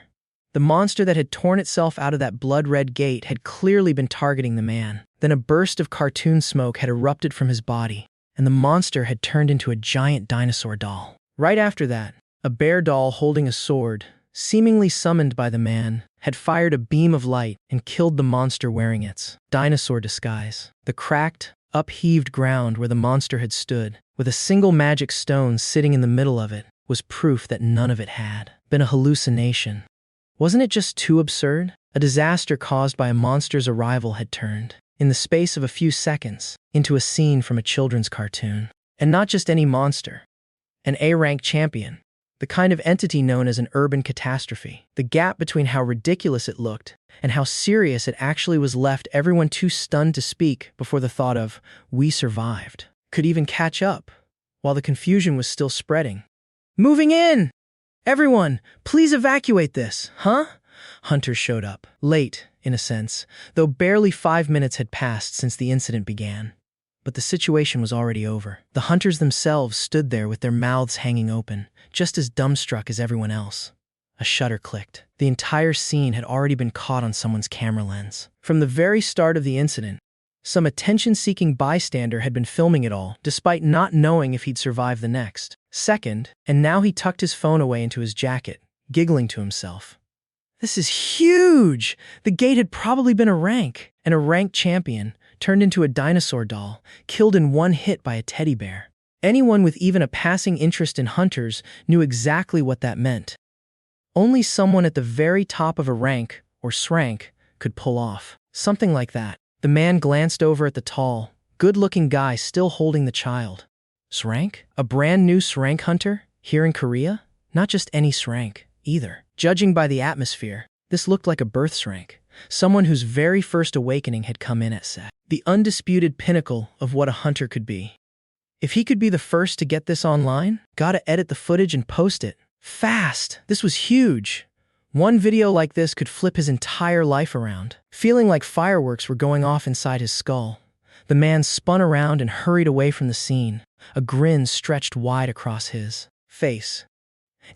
that had torn itself out of that blood-red gate had clearly been targeting the man. Then a burst of cartoon smoke had erupted from his body, and the monster had turned into a giant dinosaur doll. Right after that, a bear doll holding a sword, seemingly summoned by the man, had fired a beam of light and killed the monster wearing its dinosaur disguise. The cracked, upheaved ground where the monster had stood, with a single magic stone sitting in the middle of it, was proof that none of it had been a hallucination. Wasn't it just too absurd? A disaster caused by a monster's arrival had turned, in the space of a few seconds, into a scene from a children's cartoon. And not just any monster. An A-rank champion. The kind of entity known as an urban catastrophe. The gap between how ridiculous it looked and how serious it actually was left everyone too stunned to speak before the thought of, "We survived," could even catch up, while the confusion was still spreading. "Moving in! Everyone, please evacuate this, huh?" Hunters showed up. Late, in a sense, though barely 5 minutes had passed since the incident began. But the situation was already over. The hunters themselves stood there with their mouths hanging open, just as dumbstruck as everyone else. A shutter clicked. The entire scene had already been caught on someone's camera lens. From the very start of the incident, some attention-seeking bystander had been filming it all, despite not knowing if he'd survive the next second, and now he tucked his phone away into his jacket, giggling to himself. This is huge! The gate had probably been a rank, and a ranked champion, turned into a dinosaur doll, killed in one hit by a teddy bear. Anyone with even a passing interest in hunters knew exactly what that meant. Only someone at the very top of a rank, or srank, could pull off something like that. The man glanced over at the tall, good-looking guy still holding the child. Srank? A brand new srank hunter? Here in Korea? Not just any srank, either. Judging by the atmosphere, this looked like a birth srank. Someone whose very first awakening had come in at set. The undisputed pinnacle of what a hunter could be. If he could be the first to get this online, gotta edit the footage and post it. Fast! This was huge. One video like this could flip his entire life around. Feeling like fireworks were going off inside his skull, the man spun around and hurried away from the scene, a grin stretched wide across his face.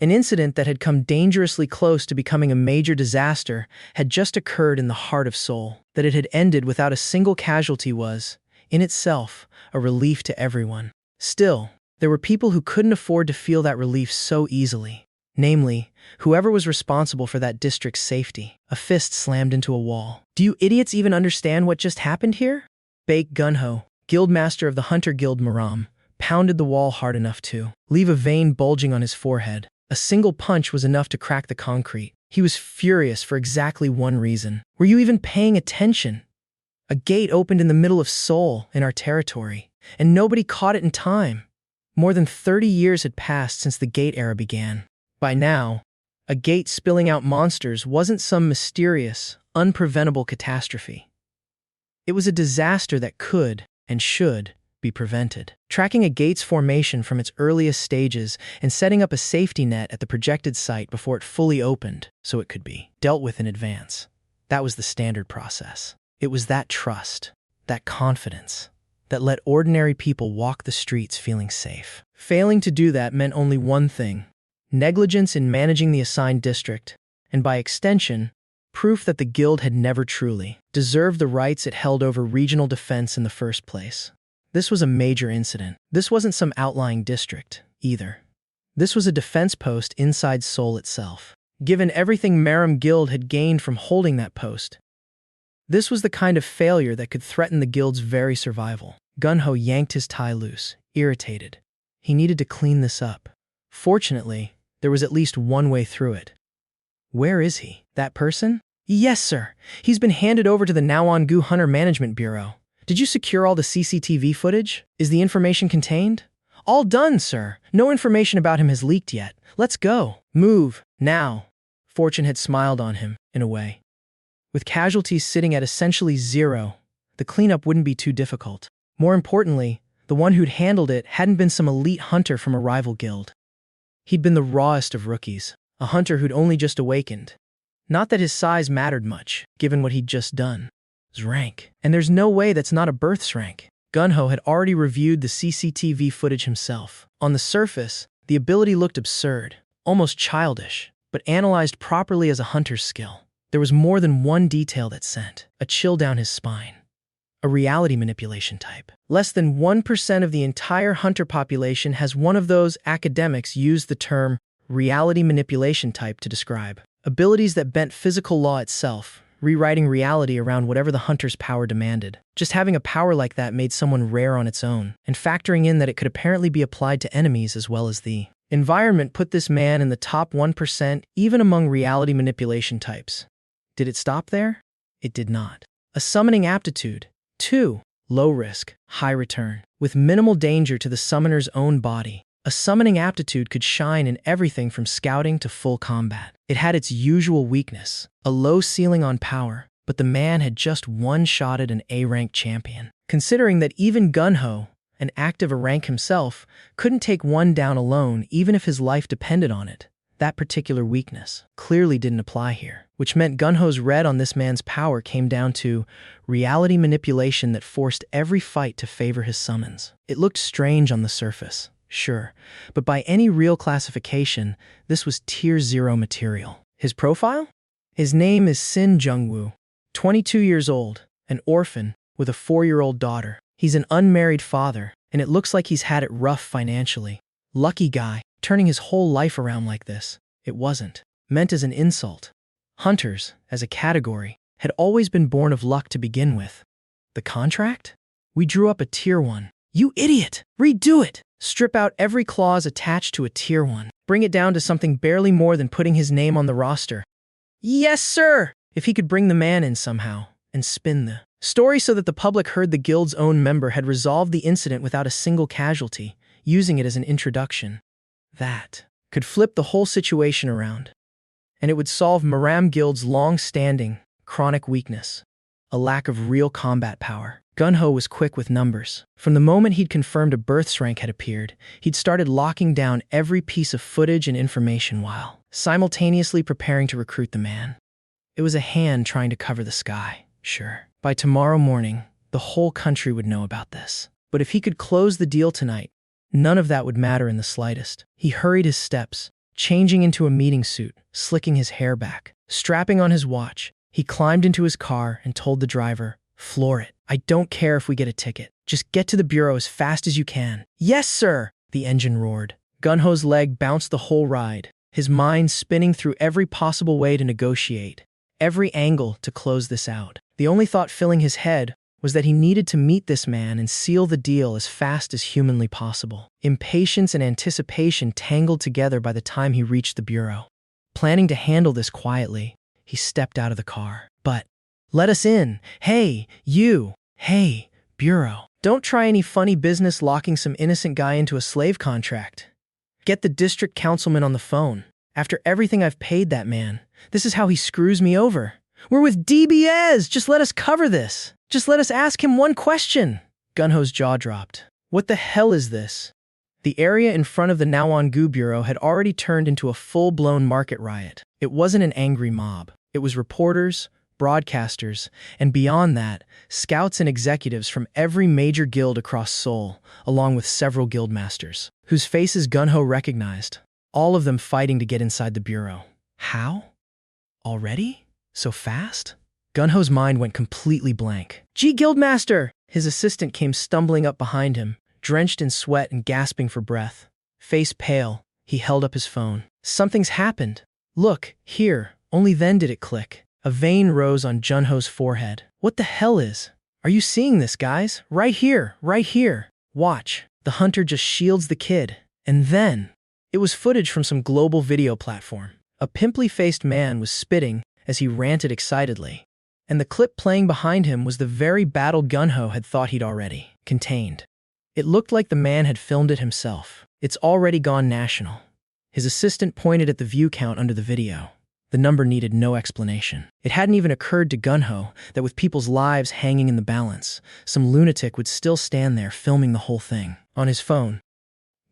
An incident that had come dangerously close to becoming a major disaster had just occurred in the heart of Seoul. That it had ended without a single casualty was, in itself, a relief to everyone. Still, there were people who couldn't afford to feel that relief so easily. namely, whoever was responsible for that district's safety. A fist slammed into a wall. Do you idiots even understand what just happened here? Bake Gunho, guildmaster of the Hunter Guild Maram, pounded the wall hard enough to leave a vein bulging on his forehead. A single punch was enough to crack the concrete. He was furious for exactly one reason. Were you even paying attention? A gate opened in the middle of Seoul, in our territory, and nobody caught it in time. More than 30 years had passed since the gate era began. By now, a gate spilling out monsters wasn't some mysterious, unpreventable catastrophe. It was a disaster that could, and should, be prevented. Tracking a gate's formation from its earliest stages and setting up a safety net at the projected site before it fully opened so it could be dealt with in advance. That was the standard process. It was that trust, that confidence, that let ordinary people walk the streets feeling safe. Failing to do that meant only one thing: negligence in managing the assigned district, and by extension, proof that the guild had never truly deserved the rights it held over regional defense in the first place. This was a major incident. This wasn't some outlying district, either. This was a defense post inside Seoul itself. Given everything Maram Guild had gained from holding that post, this was the kind of failure that could threaten the guild's very survival. Gunho yanked his tie loose, irritated. He needed to clean this up. Fortunately, there was at least one way through it. Where is he? That person? Yes, sir. He's been handed over to the Nawon-gu Hunter Management Bureau. Did you secure all the CCTV footage? Is the information contained? All done, sir. No information about him has leaked yet. Let's go. Move, now. Fortune had smiled on him, in a way. With casualties sitting at essentially zero, the cleanup wouldn't be too difficult. More importantly, the one who'd handled it hadn't been some elite hunter from a rival guild. He'd been the rawest of rookies, a hunter who'd only just awakened. Not that his size mattered much, given what he'd just done. His rank. And there's no way that's not a birth's rank. Gunho had already reviewed the CCTV footage himself. On the surface, the ability looked absurd, almost childish, but analyzed properly as a hunter's skill. There was more than one detail that sent a chill down his spine. A reality manipulation type. Less than 1% of the entire hunter population has one of those. Academics use the term reality manipulation type to describe abilities that bent physical law itself, rewriting reality around whatever the hunter's power demanded. Just having a power like that made someone rare on its own, and factoring in that it could apparently be applied to enemies as well as the environment put this man in the top 1%, even among reality manipulation types. Did it stop there? It did not. A summoning aptitude. 2. Low risk, high return. With minimal danger to the summoner's own body, a summoning aptitude could shine in everything from scouting to full combat. It had its usual weakness, a low ceiling on power, but the man had just one-shotted an A-rank champion. Considering that even Gunho, an active A rank himself, couldn't take one down alone even if his life depended on it, that particular weakness clearly didn't apply here, which meant Gunho's read on this man's power came down to reality manipulation that forced every fight to favor his summons. It looked strange on the surface, sure, but by any real classification, this was Tier 0 material. His profile? His name is Sin Jungwoo, 22 years old, an orphan, with a 4-year-old daughter. He's an unmarried father, and it looks like he's had it rough financially. Lucky guy, turning his whole life around like this. It wasn't meant as an insult. Hunters, as a category, had always been born of luck to begin with. The contract? We drew up a Tier 1. You idiot! Redo it! Strip out every clause attached to a Tier 1. Bring it down to something barely more than putting his name on the roster. Yes, sir! If he could bring the man in somehow, and spin the story so that the public heard the guild's own member had resolved the incident without a single casualty, using it as an introduction. That could flip the whole situation around. And it would solve Maram Guild's long-standing, chronic weakness, a lack of real combat power. Gunho was quick with numbers. From the moment he'd confirmed a birth's rank had appeared, he'd started locking down every piece of footage and information while simultaneously preparing to recruit the man. It was a hand trying to cover the sky, sure. By tomorrow morning, the whole country would know about this. But if he could close the deal tonight, none of that would matter in the slightest. He hurried his steps, changing into a meeting suit, slicking his hair back. Strapping on his watch, he climbed into his car and told the driver, "Floor it. I don't care if we get a ticket. Just get to the bureau as fast as you can." "Yes, sir!" the engine roared. Gunho's leg bounced the whole ride, his mind spinning through every possible way to negotiate, every angle to close this out. The only thought filling his head was that he needed to meet this man and seal the deal as fast as humanly possible. Impatience and anticipation tangled together by the time he reached the bureau. Planning to handle this quietly, he stepped out of the car. But, "Let us in. Hey, you. Hey, bureau. Don't try any funny business locking some innocent guy into a slave contract. Get the district councilman on the phone. After everything I've paid that man, this is how he screws me over. We're with DBS. Just let us cover this. Just let us ask him one question." Gunho's jaw dropped. What the hell is this? The area in front of the Nawangu Bureau had already turned into a full-blown market riot. It wasn't an angry mob. It was reporters, broadcasters, and beyond that, scouts and executives from every major guild across Seoul, along with several guildmasters, whose faces Gunho recognized, all of them fighting to get inside the bureau. How? Already? So fast? Gunho's mind went completely blank. "Gee, Guildmaster!" His assistant came stumbling up behind him, drenched in sweat and gasping for breath. Face pale, he held up his phone. "Something's happened. Look, here." Only then did it click. A vein rose on Junho's forehead. "What the hell is? Are you seeing this, guys? Right here, right here. Watch." The hunter just shields the kid. And then, it was footage from some global video platform. A pimply-faced man was spitting as he ranted excitedly. And the clip playing behind him was the very battle Gunho had thought he'd already contained. It looked like the man had filmed it himself. "It's already gone national." His assistant pointed at the view count under the video. The number needed no explanation. It hadn't even occurred to Gunho that with people's lives hanging in the balance, some lunatic would still stand there filming the whole thing on his phone.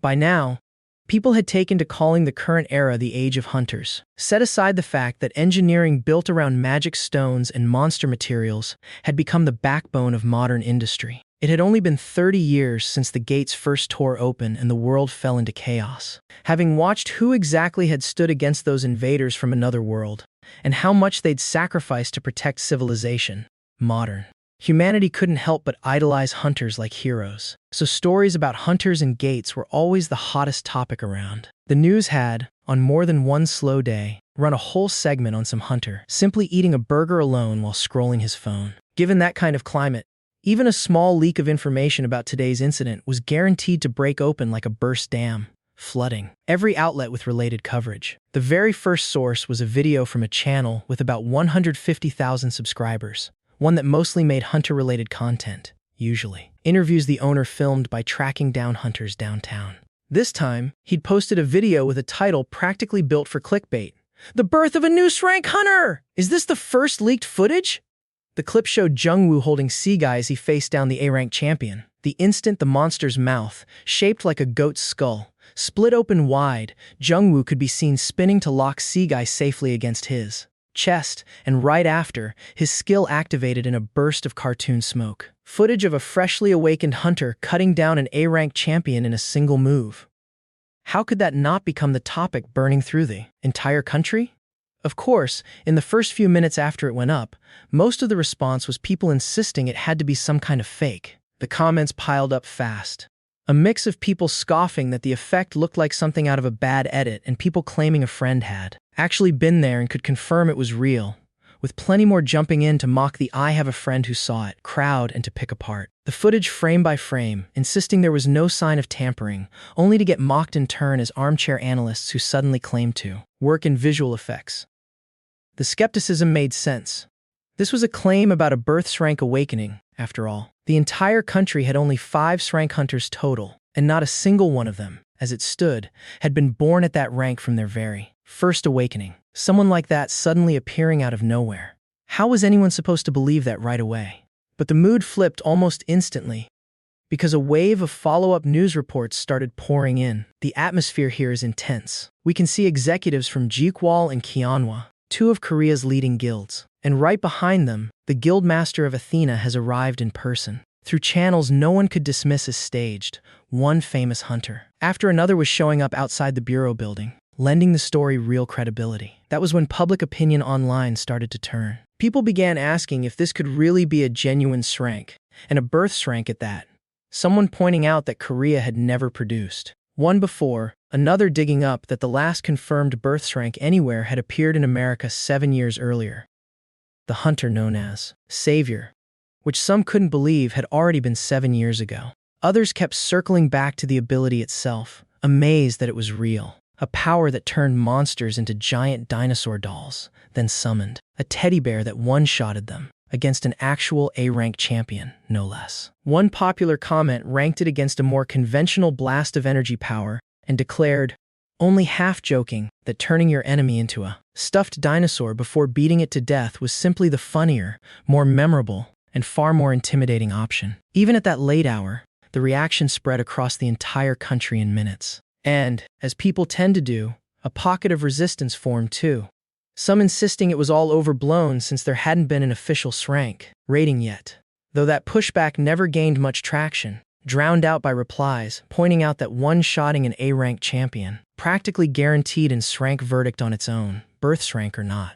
By now, people had taken to calling the current era the Age of Hunters. Set aside the fact that engineering built around magic stones and monster materials had become the backbone of modern industry. It had only been 30 years since the gates first tore open and the world fell into chaos. Having watched who exactly had stood against those invaders from another world, and how much they'd sacrificed to protect civilization, modern humanity couldn't help but idolize hunters like heroes. So stories about hunters and gates were always the hottest topic around. The news had, on more than one slow day, run a whole segment on some hunter simply eating a burger alone while scrolling his phone. Given that kind of climate, even a small leak of information about today's incident was guaranteed to break open like a burst dam, flooding every outlet with related coverage. The very first source was a video from a channel with about 150,000 subscribers, one that mostly made hunter-related content, usually. Interviews the owner filmed by tracking down hunters downtown. This time, he'd posted a video with a title practically built for clickbait. "The birth of a new rank hunter! Is this the first leaked footage?" The clip showed Jungwoo holding Seaguy as he faced down the A-rank champion. The instant the monster's mouth, shaped like a goat's skull, split open wide, Jungwoo could be seen spinning to lock Seaguy safely against his chest, and right after, his skill activated in a burst of cartoon smoke. Footage of a freshly awakened hunter cutting down an A-rank champion in a single move. How could that not become the topic burning through the entire country? Of course, in the first few minutes after it went up, most of the response was people insisting it had to be some kind of fake. The comments piled up fast. A mix of people scoffing that the effect looked like something out of a bad edit and people claiming a friend had actually been there and could confirm it was real, with plenty more jumping in to mock the "I have a friend who saw it" crowd and to pick apart the footage frame by frame, insisting there was no sign of tampering, only to get mocked in turn as armchair analysts who suddenly claimed to work in visual effects. The skepticism made sense. This was a claim about a birth rank awakening, after all. The entire country had only 5 rank hunters total, and not a single one of them, as it stood, had been born at that rank from their very first awakening. Someone like that suddenly appearing out of nowhere. How was anyone supposed to believe that right away? But the mood flipped almost instantly, because a wave of follow-up news reports started pouring in. The atmosphere here is intense. We can see executives from Jikwal and Kionhwa, 2 of Korea's leading guilds. And right behind them, the Guildmaster of Athena has arrived in person. Through channels no one could dismiss as staged, one famous hunter after another was showing up outside the bureau building, lending the story real credibility. That was when public opinion online started to turn. People began asking if this could really be a genuine shrank, and a birth shrank at that. Someone pointing out that Korea had never produced One before, another digging up that the last confirmed birth rank anywhere had appeared in America 7 years earlier. The hunter known as Savior, which some couldn't believe had already been 7 years ago. Others kept circling back to the ability itself, amazed that it was real. A power that turned monsters into giant dinosaur dolls, then summoned a teddy bear that one-shotted them against an actual A-rank champion, no less. One popular comment ranked it against a more conventional blast of energy power and declared, only half joking, that turning your enemy into a stuffed dinosaur before beating it to death was simply the funnier, more memorable, and far more intimidating option. Even at that late hour, the reaction spread across the entire country in minutes. And, as people tend to do, a pocket of resistance formed too. Some insisting it was all overblown since there hadn't been an official SRANK rating yet. Though that pushback never gained much traction, drowned out by replies pointing out that one-shotting an A-rank champion practically guaranteed an SRANK verdict on its own, birth SRANK or not.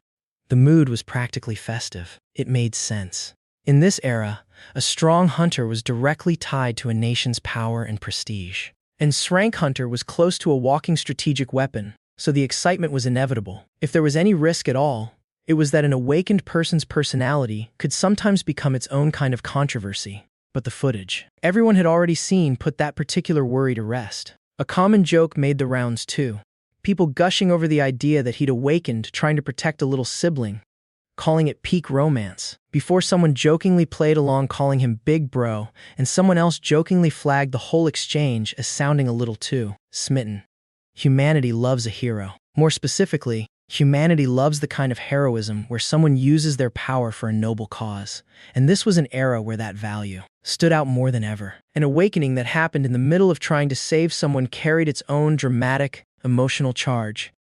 The mood was practically festive. It made sense. In this era, a strong hunter was directly tied to a nation's power and prestige. And SRANK hunter was close to a walking strategic weapon, so the excitement was inevitable. If there was any risk at all, it was that an awakened person's personality could sometimes become its own kind of controversy. But the footage everyone had already seen put that particular worry to rest. A common joke made the rounds too. People gushing over the idea that he'd awakened trying to protect a little sibling, calling it peak romance, before someone jokingly played along calling him Big Bro, and someone else jokingly flagged the whole exchange as sounding a little too smitten. Humanity loves a hero. More specifically, humanity loves the kind of heroism where someone uses their power for a noble cause, and this was an era where that value stood out more than ever. An awakening that happened in the middle of trying to save someone carried its own dramatic, emotional charge,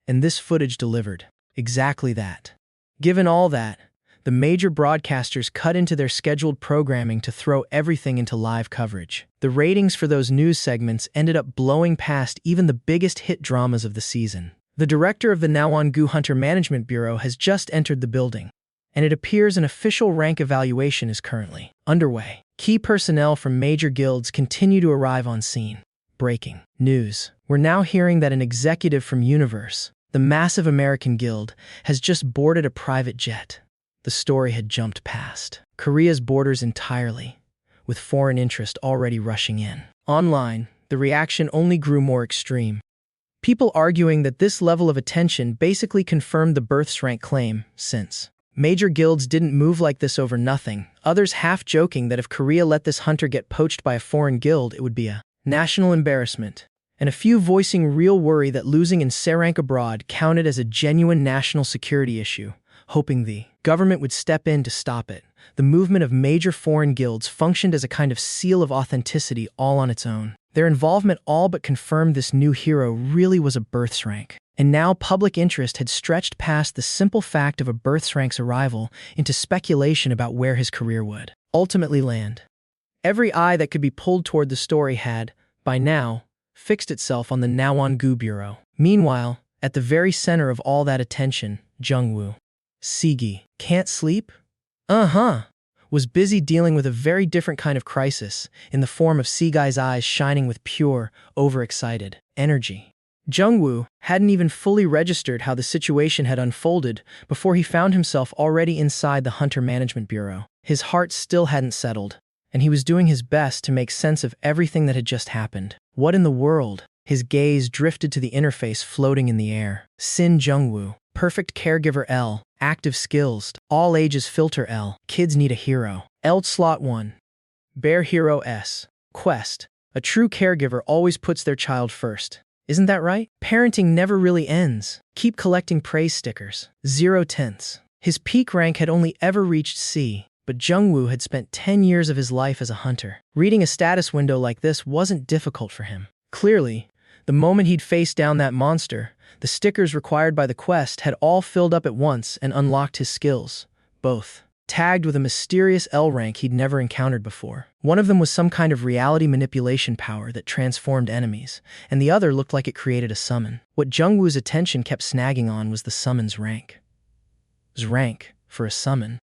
and this footage delivered exactly that. Given all that, the major broadcasters cut into their scheduled programming to throw everything into live coverage. The ratings for those news segments ended up blowing past even the biggest hit dramas of the season. The director of the Nowon-gu Hunter Management Bureau has just entered the building, and it appears an official rank evaluation is currently underway. Key personnel from major guilds continue to arrive on scene. Breaking news. We're now hearing that an executive from Universe, the massive American guild, has just boarded a private jet. The story had jumped past Korea's borders entirely, with foreign interest already rushing in. Online, the reaction only grew more extreme. People arguing that this level of attention basically confirmed the birth rank claim, since major guilds didn't move like this over nothing. Others half joking that if Korea let this hunter get poached by a foreign guild, it would be a national embarrassment. And a few voicing real worry that losing in SRANK abroad counted as a genuine national security issue, hoping the government would step in to stop it. The movement of major foreign guilds functioned as a kind of seal of authenticity all on its own. Their involvement all but confirmed this new hero really was a birth rank. And now public interest had stretched past the simple fact of a birth rank's arrival into speculation about where his career would ultimately land. Every eye that could be pulled toward the story had, by now, fixed itself on the Nowon-gu Bureau. Meanwhile, at the very center of all that attention, Jungwoo, Sigi, can't sleep? Was busy dealing with a very different kind of crisis in the form of Sigai's eyes shining with pure, overexcited energy. Jungwoo hadn't even fully registered how the situation had unfolded before he found himself already inside the Hunter Management Bureau. His heart still hadn't settled, and he was doing his best to make sense of everything that had just happened. What in the world? His gaze drifted to the interface floating in the air. Sin Jungwoo. Perfect caregiver L. Active skills. All ages filter L. Kids need a hero. L slot 1. Bear hero S. Quest. A true caregiver always puts their child first. Isn't that right? Parenting never really ends. Keep collecting praise stickers. 0 tenths. His peak rank had only ever reached C, but Jungwoo had spent 10 years of his life as a hunter. Reading a status window like this wasn't difficult for him. Clearly, the moment he'd faced down that monster, the stickers required by the quest had all filled up at once and unlocked his skills, both tagged with a mysterious L rank he'd never encountered before. One of them was some kind of reality manipulation power that transformed enemies, and the other looked like it created a summon. What Jungwoo's attention kept snagging on was the summon's rank. His rank, for a summon,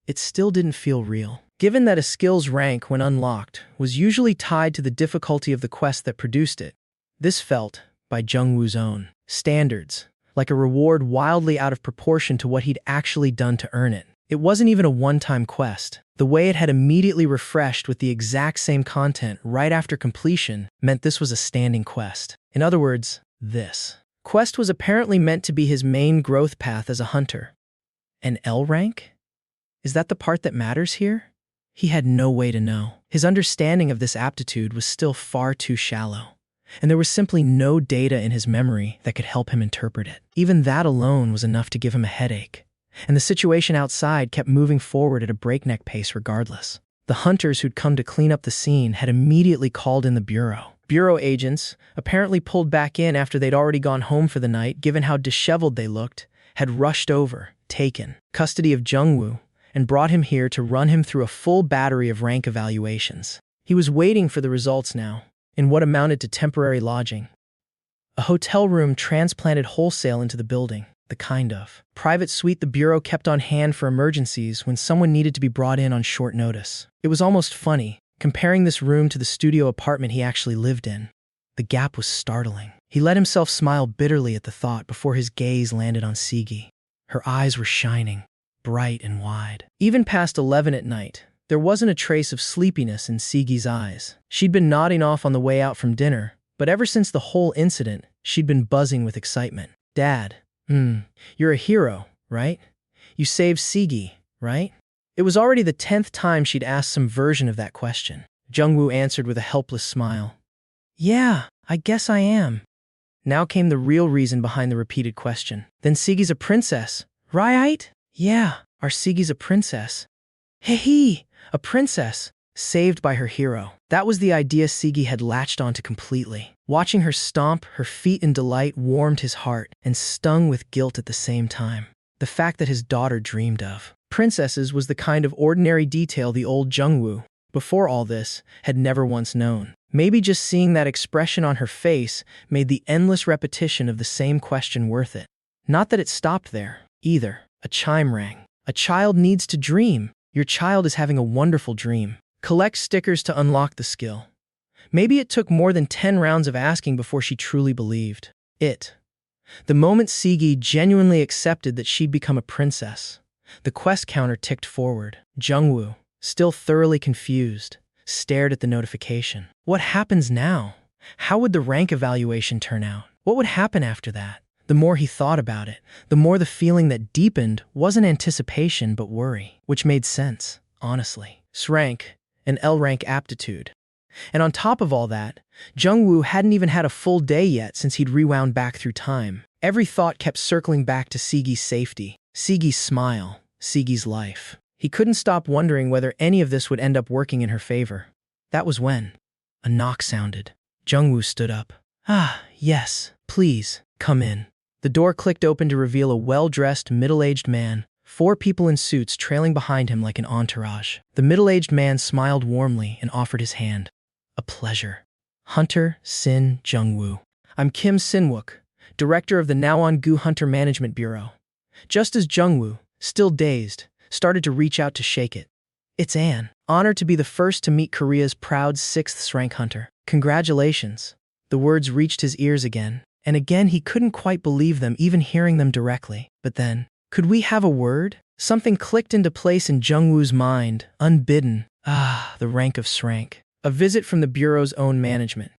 it still didn't feel real. Given that a skill's rank, when unlocked, was usually tied to the difficulty of the quest that produced it, This felt, by Jungwoo's own standards, like a reward wildly out of proportion to what he'd actually done to earn it. It wasn't even a one-time quest. The way it had immediately refreshed with the exact same content right after completion meant this was a standing quest. In other words, this quest was apparently meant to be his main growth path as a hunter. An L rank? Is that the part that matters here? He had no way to know. His understanding of this aptitude was still far too shallow, and there was simply no data in his memory that could help him interpret it. Even that alone was enough to give him a headache, and the situation outside kept moving forward at a breakneck pace regardless. The hunters who'd come to clean up the scene had immediately called in the bureau. Bureau agents, apparently pulled back in after they'd already gone home for the night given how disheveled they looked, had rushed over, taken custody of Jungwoo, and brought him here to run him through a full battery of rank evaluations. He was waiting for the results now, in what amounted to temporary lodging. A hotel room transplanted wholesale into the building, the kind of private suite the bureau kept on hand for emergencies when someone needed to be brought in on short notice. It was almost funny, comparing this room to the studio apartment he actually lived in. The gap was startling. He let himself smile bitterly at the thought before his gaze landed on Sigi. Her eyes were shining, bright and wide. Even past 11 at night, there wasn't a trace of sleepiness in Sigi's eyes. She'd been nodding off on the way out from dinner, but ever since the whole incident, she'd been buzzing with excitement. Dad, you're a hero, right? You saved Sigi, right? It was already the 10th time she'd asked some version of that question. Jungwoo answered with a helpless smile. Yeah, I guess I am. Now came the real reason behind the repeated question. Then Sigi's a princess, right? Yeah, our Sigi's a princess. Hee, a princess, saved by her hero. That was the idea Sigi had latched onto completely. Watching her stomp her feet in delight warmed his heart and stung with guilt at the same time. The fact that his daughter dreamed of princesses was the kind of ordinary detail the old Jungwoo, before all this, had never once known. Maybe just seeing that expression on her face made the endless repetition of the same question worth it. Not that it stopped there, either. A chime rang. A child needs to dream. Your child is having a wonderful dream. Collect stickers to unlock the skill. Maybe it took more than 10 rounds of asking before she truly believed it. The moment Sigi genuinely accepted that she'd become a princess, the quest counter ticked forward. Jungwoo, still thoroughly confused, stared at the notification. What happens now? How would the rank evaluation turn out? What would happen after that? The more he thought about it, the more the feeling that deepened wasn't anticipation but worry, which made sense, honestly. S rank, an L rank aptitude. And on top of all that, Jungwoo hadn't even had a full day yet since he'd rewound back through time. Every thought kept circling back to Sigi's safety, Sigi's smile, Sigi's life. He couldn't stop wondering whether any of this would end up working in her favor. That was when a knock sounded. Jungwoo stood up. Yes, please, come in. The door clicked open to reveal a well-dressed, middle-aged man, 4 people in suits trailing behind him like an entourage. The middle-aged man smiled warmly and offered his hand. A pleasure. Hunter Sin Jungwoo. I'm Kim Sinwook, director of the Nawon-gu Hunter Management Bureau. Just as Jungwoo, still dazed, started to reach out to shake it. It's Anne. Honored to be the first to meet Korea's proud 6th rank hunter. Congratulations. The words reached his ears again, and again he couldn't quite believe them even hearing them directly. But then, could we have a word? Something clicked into place in Jungwoo's mind, unbidden. The rank of Srank. A visit from the Bureau's own management.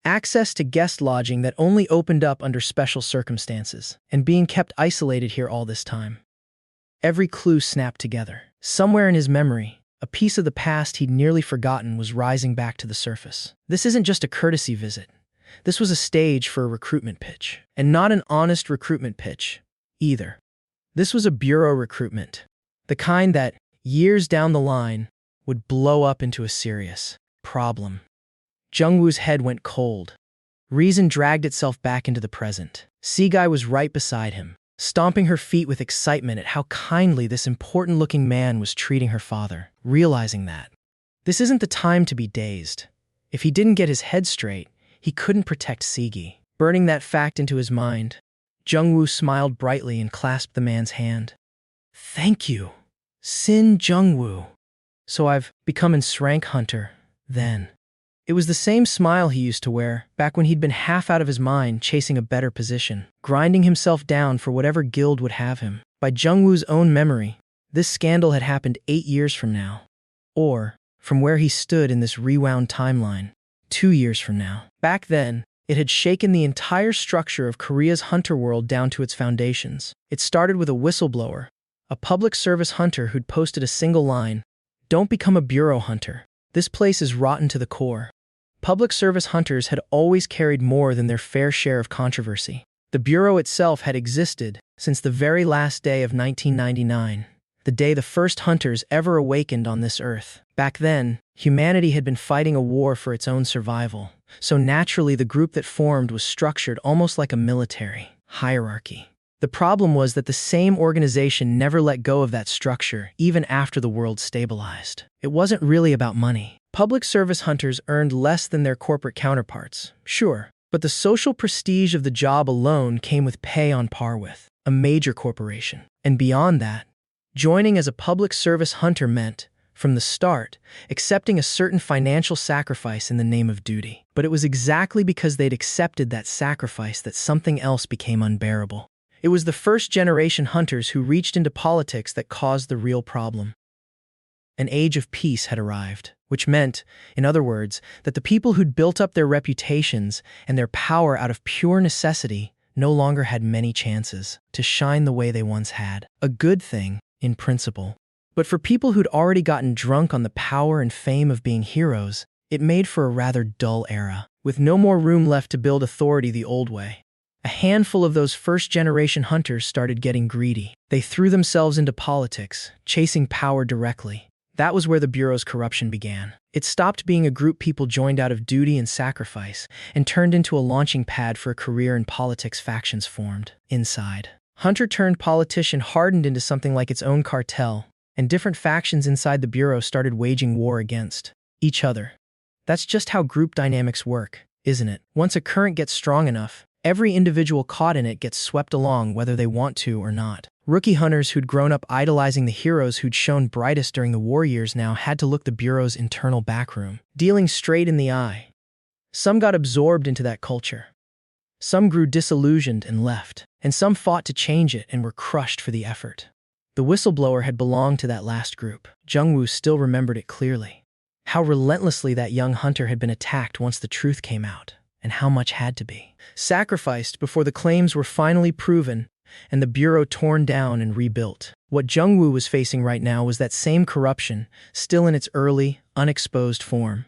Access to guest lodging that only opened up under special circumstances, and being kept isolated here all this time. Every clue snapped together. Somewhere in his memory, a piece of the past he'd nearly forgotten was rising back to the surface. This isn't just a courtesy visit. This was a stage for a recruitment pitch. And not an honest recruitment pitch, either. This was a bureau recruitment. The kind that, years down the line, would blow up into a serious problem. Jungwoo's head went cold. Reason dragged itself back into the present. Sigai was right beside him, stomping her feet with excitement at how kindly this important-looking man was treating her father, realizing that this isn't the time to be dazed. If he didn't get his head straight, he couldn't protect Sigi. Burning that fact into his mind, Jungwoo smiled brightly and clasped the man's hand. Thank you, Sin Jungwoo. So I've become an Srank hunter, then. It was the same smile he used to wear back when he'd been half out of his mind chasing a better position, grinding himself down for whatever guild would have him. By Jungwoo's own memory, this scandal had happened 8 years from now. Or, from where he stood in this rewound timeline, 2 years from now. Back then, it had shaken the entire structure of Korea's hunter world down to its foundations. It started with a whistleblower, a public service hunter who'd posted a single line, "Don't become a bureau hunter. This place is rotten to the core." Public service hunters had always carried more than their fair share of controversy. The bureau itself had existed since the very last day of 1999, the day the first hunters ever awakened on this earth. Back then, humanity had been fighting a war for its own survival, so naturally the group that formed was structured almost like a military hierarchy. The problem was that the same organization never let go of that structure even after the world stabilized. It wasn't really about money. Public service hunters earned less than their corporate counterparts, sure, but the social prestige of the job alone came with pay on par with a major corporation. And beyond that, joining as a public service hunter meant, from the start, accepting a certain financial sacrifice in the name of duty. But it was exactly because they'd accepted that sacrifice that something else became unbearable. It was the first-generation hunters who reached into politics that caused the real problem. An age of peace had arrived, which meant, in other words, that the people who'd built up their reputations and their power out of pure necessity no longer had many chances to shine the way they once had. A good thing, in principle. But for people who'd already gotten drunk on the power and fame of being heroes, it made for a rather dull era, with no more room left to build authority the old way. A handful of those first-generation hunters started getting greedy. They threw themselves into politics, chasing power directly. That was where the Bureau's corruption began. It stopped being a group people joined out of duty and sacrifice, and turned into a launching pad for a career in politics. Factions formed inside. Hunter-turned-politician hardened into something like its own cartel, and different factions inside the Bureau started waging war against each other. That's just how group dynamics work, isn't it? Once a current gets strong enough, every individual caught in it gets swept along whether they want to or not. Rookie hunters who'd grown up idolizing the heroes who'd shone brightest during the war years now had to look the Bureau's internal backroom, dealing straight in the eye. Some got absorbed into that culture. Some grew disillusioned and left, and some fought to change it and were crushed for the effort. The whistleblower had belonged to that last group. Jungwoo still remembered it clearly. How relentlessly that young hunter had been attacked once the truth came out, and how much had to be sacrificed before the claims were finally proven and the Bureau torn down and rebuilt. What Jungwoo was facing right now was that same corruption, still in its early, unexposed form.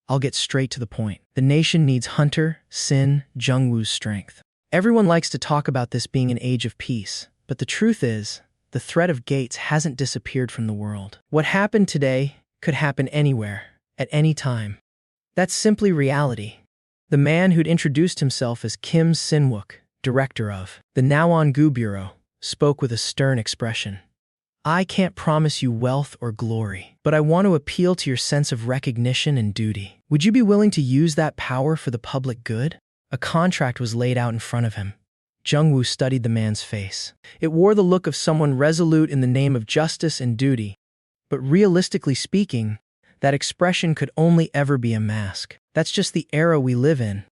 I'll get straight to the point. The nation needs Hunter, Sin, Jungwoo's strength. Everyone likes to talk about this being an age of peace, but the truth is, the threat of gates hasn't disappeared from the world. What happened today could happen anywhere, at any time. That's simply reality. The man who'd introduced himself as Kim Sin-wook, director of the Manhwa Bureau, spoke with a stern expression. I can't promise you wealth or glory, but I want to appeal to your sense of recognition and duty. Would you be willing to use that power for the public good? A contract was laid out in front of him. Jungwoo studied the man's face. It wore the look of someone resolute in the name of justice and duty, but realistically speaking, that expression could only ever be a mask. That's just the era we live in.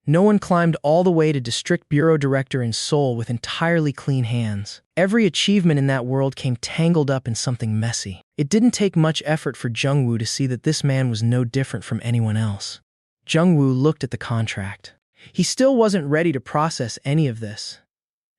No one climbed all the way to District Bureau Director in Seoul with entirely clean hands. Every achievement in that world came tangled up in something messy. It didn't take much effort for Jungwoo to see that this man was no different from anyone else. Jungwoo looked at the contract. He still wasn't ready to process any of this.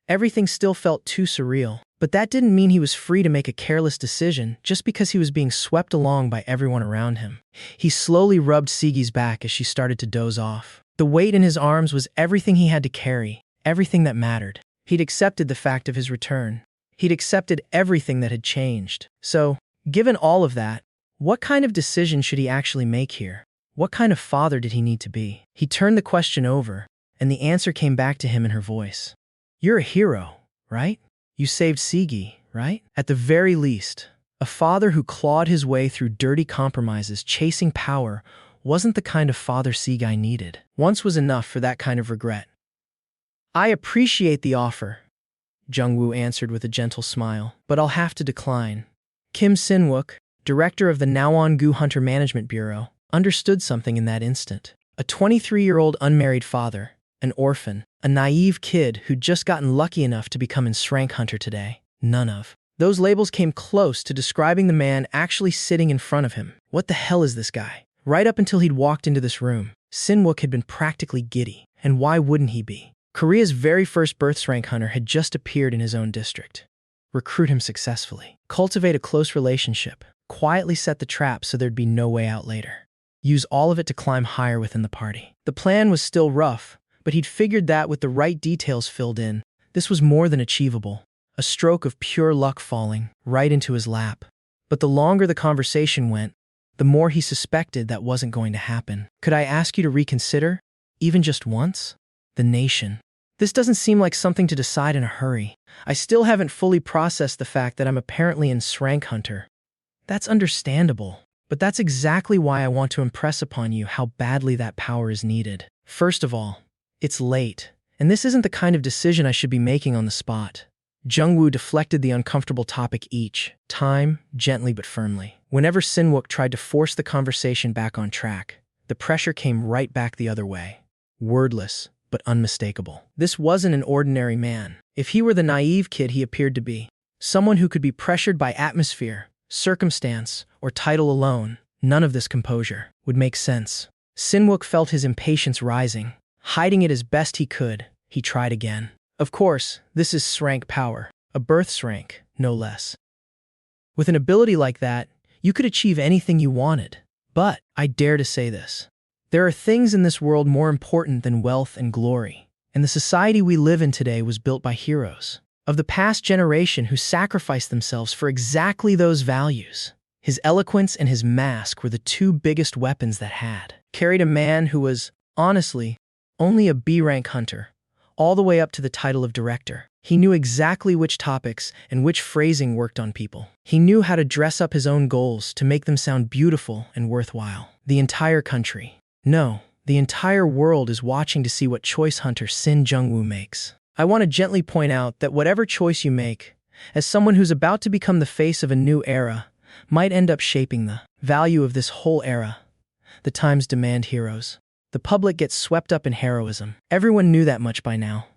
Everything still felt too surreal. But that didn't mean he was free to make a careless decision just because he was being swept along by everyone around him. He slowly rubbed Sigi's back as she started to doze off. The weight in his arms was everything he had to carry, everything that mattered. He'd accepted the fact of his return. He'd accepted everything that had changed. So, given all of that, what kind of decision should he actually make here? What kind of father did he need to be? He turned the question over, and the answer came back to him in her voice. You're a hero, right? You saved Sigi, right? At the very least, a father who clawed his way through dirty compromises chasing power wasn't the kind of father Sigi needed. Once was enough for that kind of regret. I appreciate the offer, Jungwoo answered with a gentle smile, but I'll have to decline. Kim Sin-wook, director of the Manhwa Hunter Management Bureau, understood something in that instant. A 23-year-old unmarried father, an orphan, a naive kid who'd just gotten lucky enough to become a rank hunter today. None of those labels came close to describing the man actually sitting in front of him. What the hell is this guy? Right up until he'd walked into this room, Sinwook had been practically giddy. And why wouldn't he be? Korea's very first births rank hunter had just appeared in his own district. Recruit him successfully. Cultivate a close relationship. Quietly set the trap so there'd be no way out later. Use all of it to climb higher within the party. The plan was still rough, but he'd figured that with the right details filled in, this was more than achievable. A stroke of pure luck falling right into his lap. But the longer the conversation went, the more he suspected that wasn't going to happen. Could I ask you to reconsider? Even just once? The nation. This doesn't seem like something to decide in a hurry. I still haven't fully processed the fact that I'm apparently an rank hunter. That's understandable, but that's exactly why I want to impress upon you how badly that power is needed. First of all, it's late, and this isn't the kind of decision I should be making on the spot. Jungwoo deflected the uncomfortable topic each time, gently but firmly. Whenever Sinwook tried to force the conversation back on track, the pressure came right back the other way. Wordless, but unmistakable. This wasn't an ordinary man. If he were the naive kid he appeared to be, someone who could be pressured by atmosphere, circumstance, or title alone, none of this composure would make sense. Sinwook felt his impatience rising. Hiding it as best he could, he tried again. Of course, this is rank power, a births rank, no less. With an ability like that, you could achieve anything you wanted. But, I dare to say this, there are things in this world more important than wealth and glory, and the society we live in today was built by heroes of the past generation who sacrificed themselves for exactly those values. His eloquence and his mask were the two biggest weapons that had carried a man who was, honestly, only a B-rank hunter, all the way up to the title of director. He knew exactly which topics and which phrasing worked on people. He knew how to dress up his own goals to make them sound beautiful and worthwhile. The entire country, no, the entire world is watching to see what choice hunter Sin Jungwoo makes. I want to gently point out that whatever choice you make, as someone who's about to become the face of a new era, might end up shaping the value of this whole era. The times demand heroes. The public gets swept up in heroism. Everyone knew that much by now,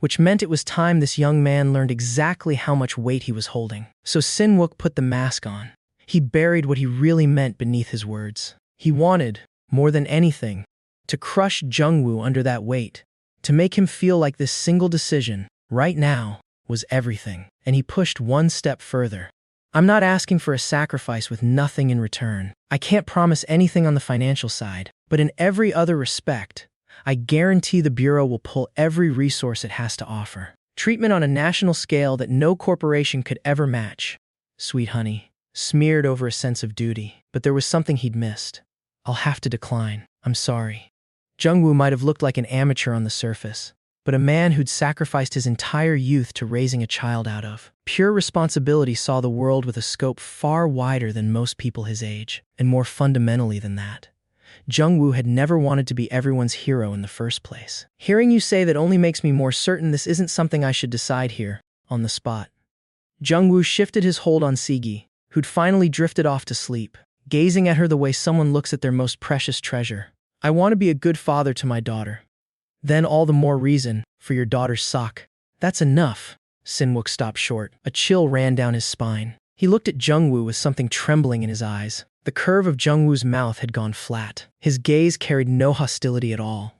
which meant it was time this young man learned exactly how much weight he was holding. So Sinwook put the mask on. He buried what he really meant beneath his words. He wanted, more than anything, to crush Jungwoo under that weight, to make him feel like this single decision, right now, was everything. And he pushed one step further. I'm not asking for a sacrifice with nothing in return. I can't promise anything on the financial side, but in every other respect, I guarantee the Bureau will pull every resource it has to offer. Treatment on a national scale that no corporation could ever match. Sweet honey, smeared over a sense of duty. But there was something he'd missed. I'll have to decline. I'm sorry. Jungwoo might have looked like an amateur on the surface, but a man who'd sacrificed his entire youth to raising a child out of pure responsibility saw the world with a scope far wider than most people his age, and more fundamentally than that. Jungwoo had never wanted to be everyone's hero in the first place. Hearing you say that only makes me more certain this isn't something I should decide here, on the spot. Jungwoo shifted his hold on Sigi, who'd finally drifted off to sleep, gazing at her the way someone looks at their most precious treasure. I want to be a good father to my daughter. Then all the more reason for your daughter's sock. That's enough. Sinwook stopped short. A chill ran down his spine. He looked at Jungwoo with something trembling in his eyes. The curve of Jungwoo's mouth had gone flat. His gaze carried no hostility at all,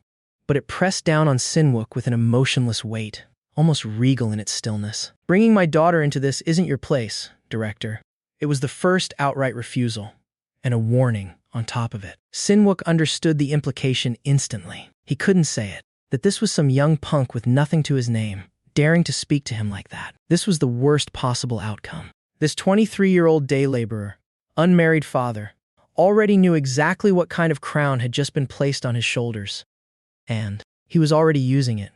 but it pressed down on Sinwook with an emotionless weight, almost regal in its stillness. Bringing my daughter into this isn't your place, Director. It was the first outright refusal, and a warning on top of it. Sinwook understood the implication instantly. He couldn't say it, that this was some young punk with nothing to his name, daring to speak to him like that. This was the worst possible outcome. This 23-year-old day laborer, unmarried father, already knew exactly what kind of crown had just been placed on his shoulders. And he was already using it.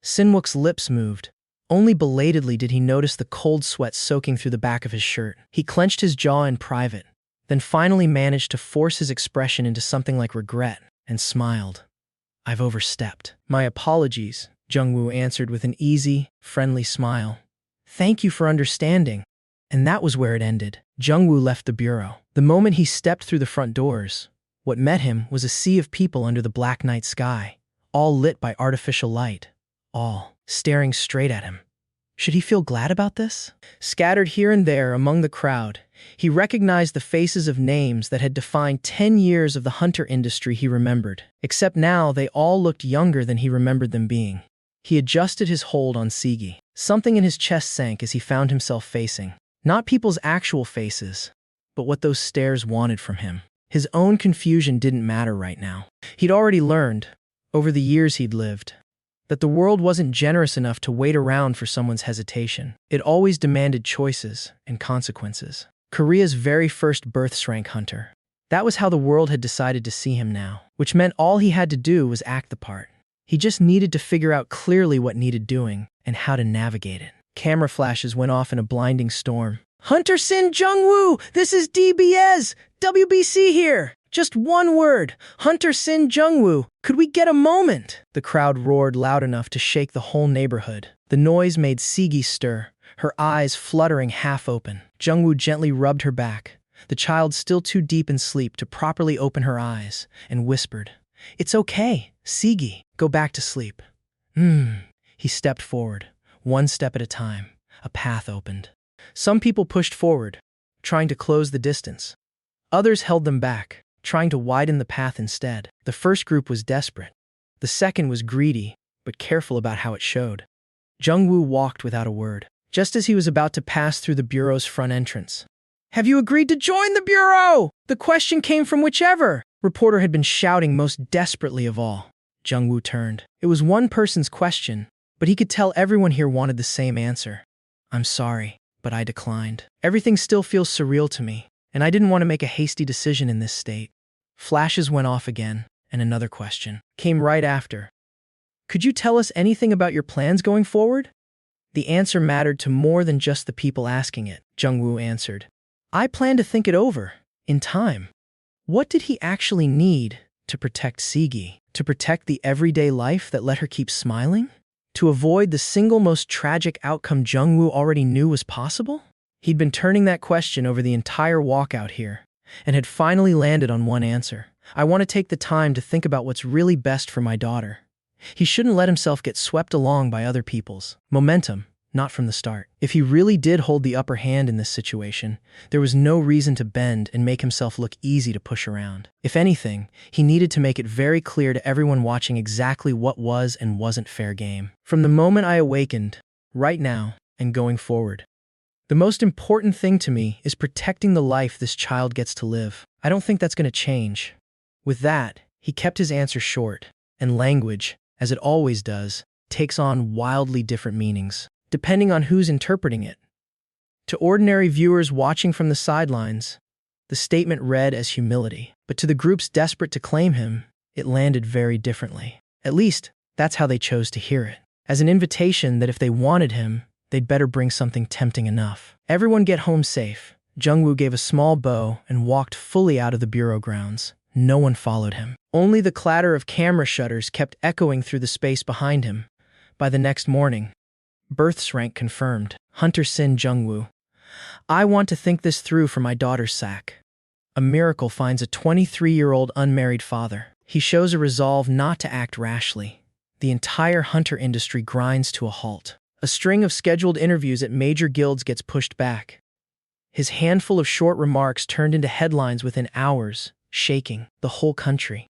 Sinwook's lips moved. Only belatedly did he notice the cold sweat soaking through the back of his shirt. He clenched his jaw in private, then finally managed to force his expression into something like regret, and smiled. I've overstepped. My apologies, Jungwoo answered with an easy, friendly smile. Thank you for understanding. And that was where it ended. Jungwoo left the bureau. The moment he stepped through the front doors, What met him was a sea of people under the black night sky, all lit by artificial light, all staring straight at him. Should he feel glad about this? Scattered here and there among the crowd, he recognized the faces of names that had defined 10 years of the hunter industry he remembered, except now they all looked younger than he remembered them being. He adjusted his hold on Sigi. Something in his chest sank as he found himself facing, not people's actual faces, but what those stares wanted from him. His own confusion didn't matter right now. He'd already learned, over the years he'd lived, that the world wasn't generous enough to wait around for someone's hesitation. It always demanded choices and consequences. Korea's very first birth-rank hunter. That was how the world had decided to see him now, which meant all he had to do was act the part. He just needed to figure out clearly what needed doing and how to navigate it. Camera flashes went off in a blinding storm. "Hunter Sin Jungwoo, this is DBS, WBC here. Just one word, Hunter Sin Jungwoo. Could we get a moment?" The crowd roared loud enough to shake the whole neighborhood. The noise made Sigi stir, her eyes fluttering half open. Jungwoo gently rubbed her back, the child still too deep in sleep to properly open her eyes, and whispered, "It's okay, Sigi. Go back to sleep." He stepped forward, one step at a time. A path opened. Some people pushed forward, trying to close the distance. Others held them back, trying to widen the path instead. The first group was desperate. The second was greedy, but careful about how it showed. Jungwoo walked without a word, just as he was about to pass through the bureau's front entrance. "Have you agreed to join the bureau?" The question came from whichever reporter had been shouting most desperately of all. Jungwoo turned. It was one person's question, but he could tell everyone here wanted the same answer. "I'm sorry, but I declined. Everything still feels surreal to me, and I didn't want to make a hasty decision in this state." Flashes went off again, and another question came right after. "Could you tell us anything about your plans going forward?" The answer mattered to more than just the people asking it. Jungwoo answered, "I plan to think it over, in time." What did he actually need to protect Sigi? To protect the everyday life that let her keep smiling? To avoid the single most tragic outcome Jungwoo already knew was possible? He'd been turning that question over the entire walk out here, and had finally landed on one answer. "I want to take the time to think about what's really best for my daughter." He shouldn't let himself get swept along by other people's momentum, not from the start. If he really did hold the upper hand in this situation, there was no reason to bend and make himself look easy to push around. If anything, he needed to make it very clear to everyone watching exactly what was and wasn't fair game. "From the moment I awakened, right now, and going forward, the most important thing to me is protecting the life this child gets to live. I don't think that's going to change." With that, he kept his answer short, and language, as it always does, takes on wildly different meanings, depending on who's interpreting it. To ordinary viewers watching from the sidelines, the statement read as humility, but to the groups desperate to claim him, it landed very differently. At least, that's how they chose to hear it. As an invitation that if they wanted him, they'd better bring something tempting enough. "Everyone get home safe." Jungwoo gave a small bow and walked fully out of the bureau grounds. No one followed him. Only the clatter of camera shutters kept echoing through the space behind him. By the next morning, births rank confirmed. Hunter Sin Jungwoo. "I want to think this through for my daughter's sake." A miracle finds a 23-year-old unmarried father. He shows a resolve not to act rashly. The entire hunter industry grinds to a halt. A string of scheduled interviews at major guilds gets pushed back. His handful of short remarks turned into headlines within hours, shaking the whole country.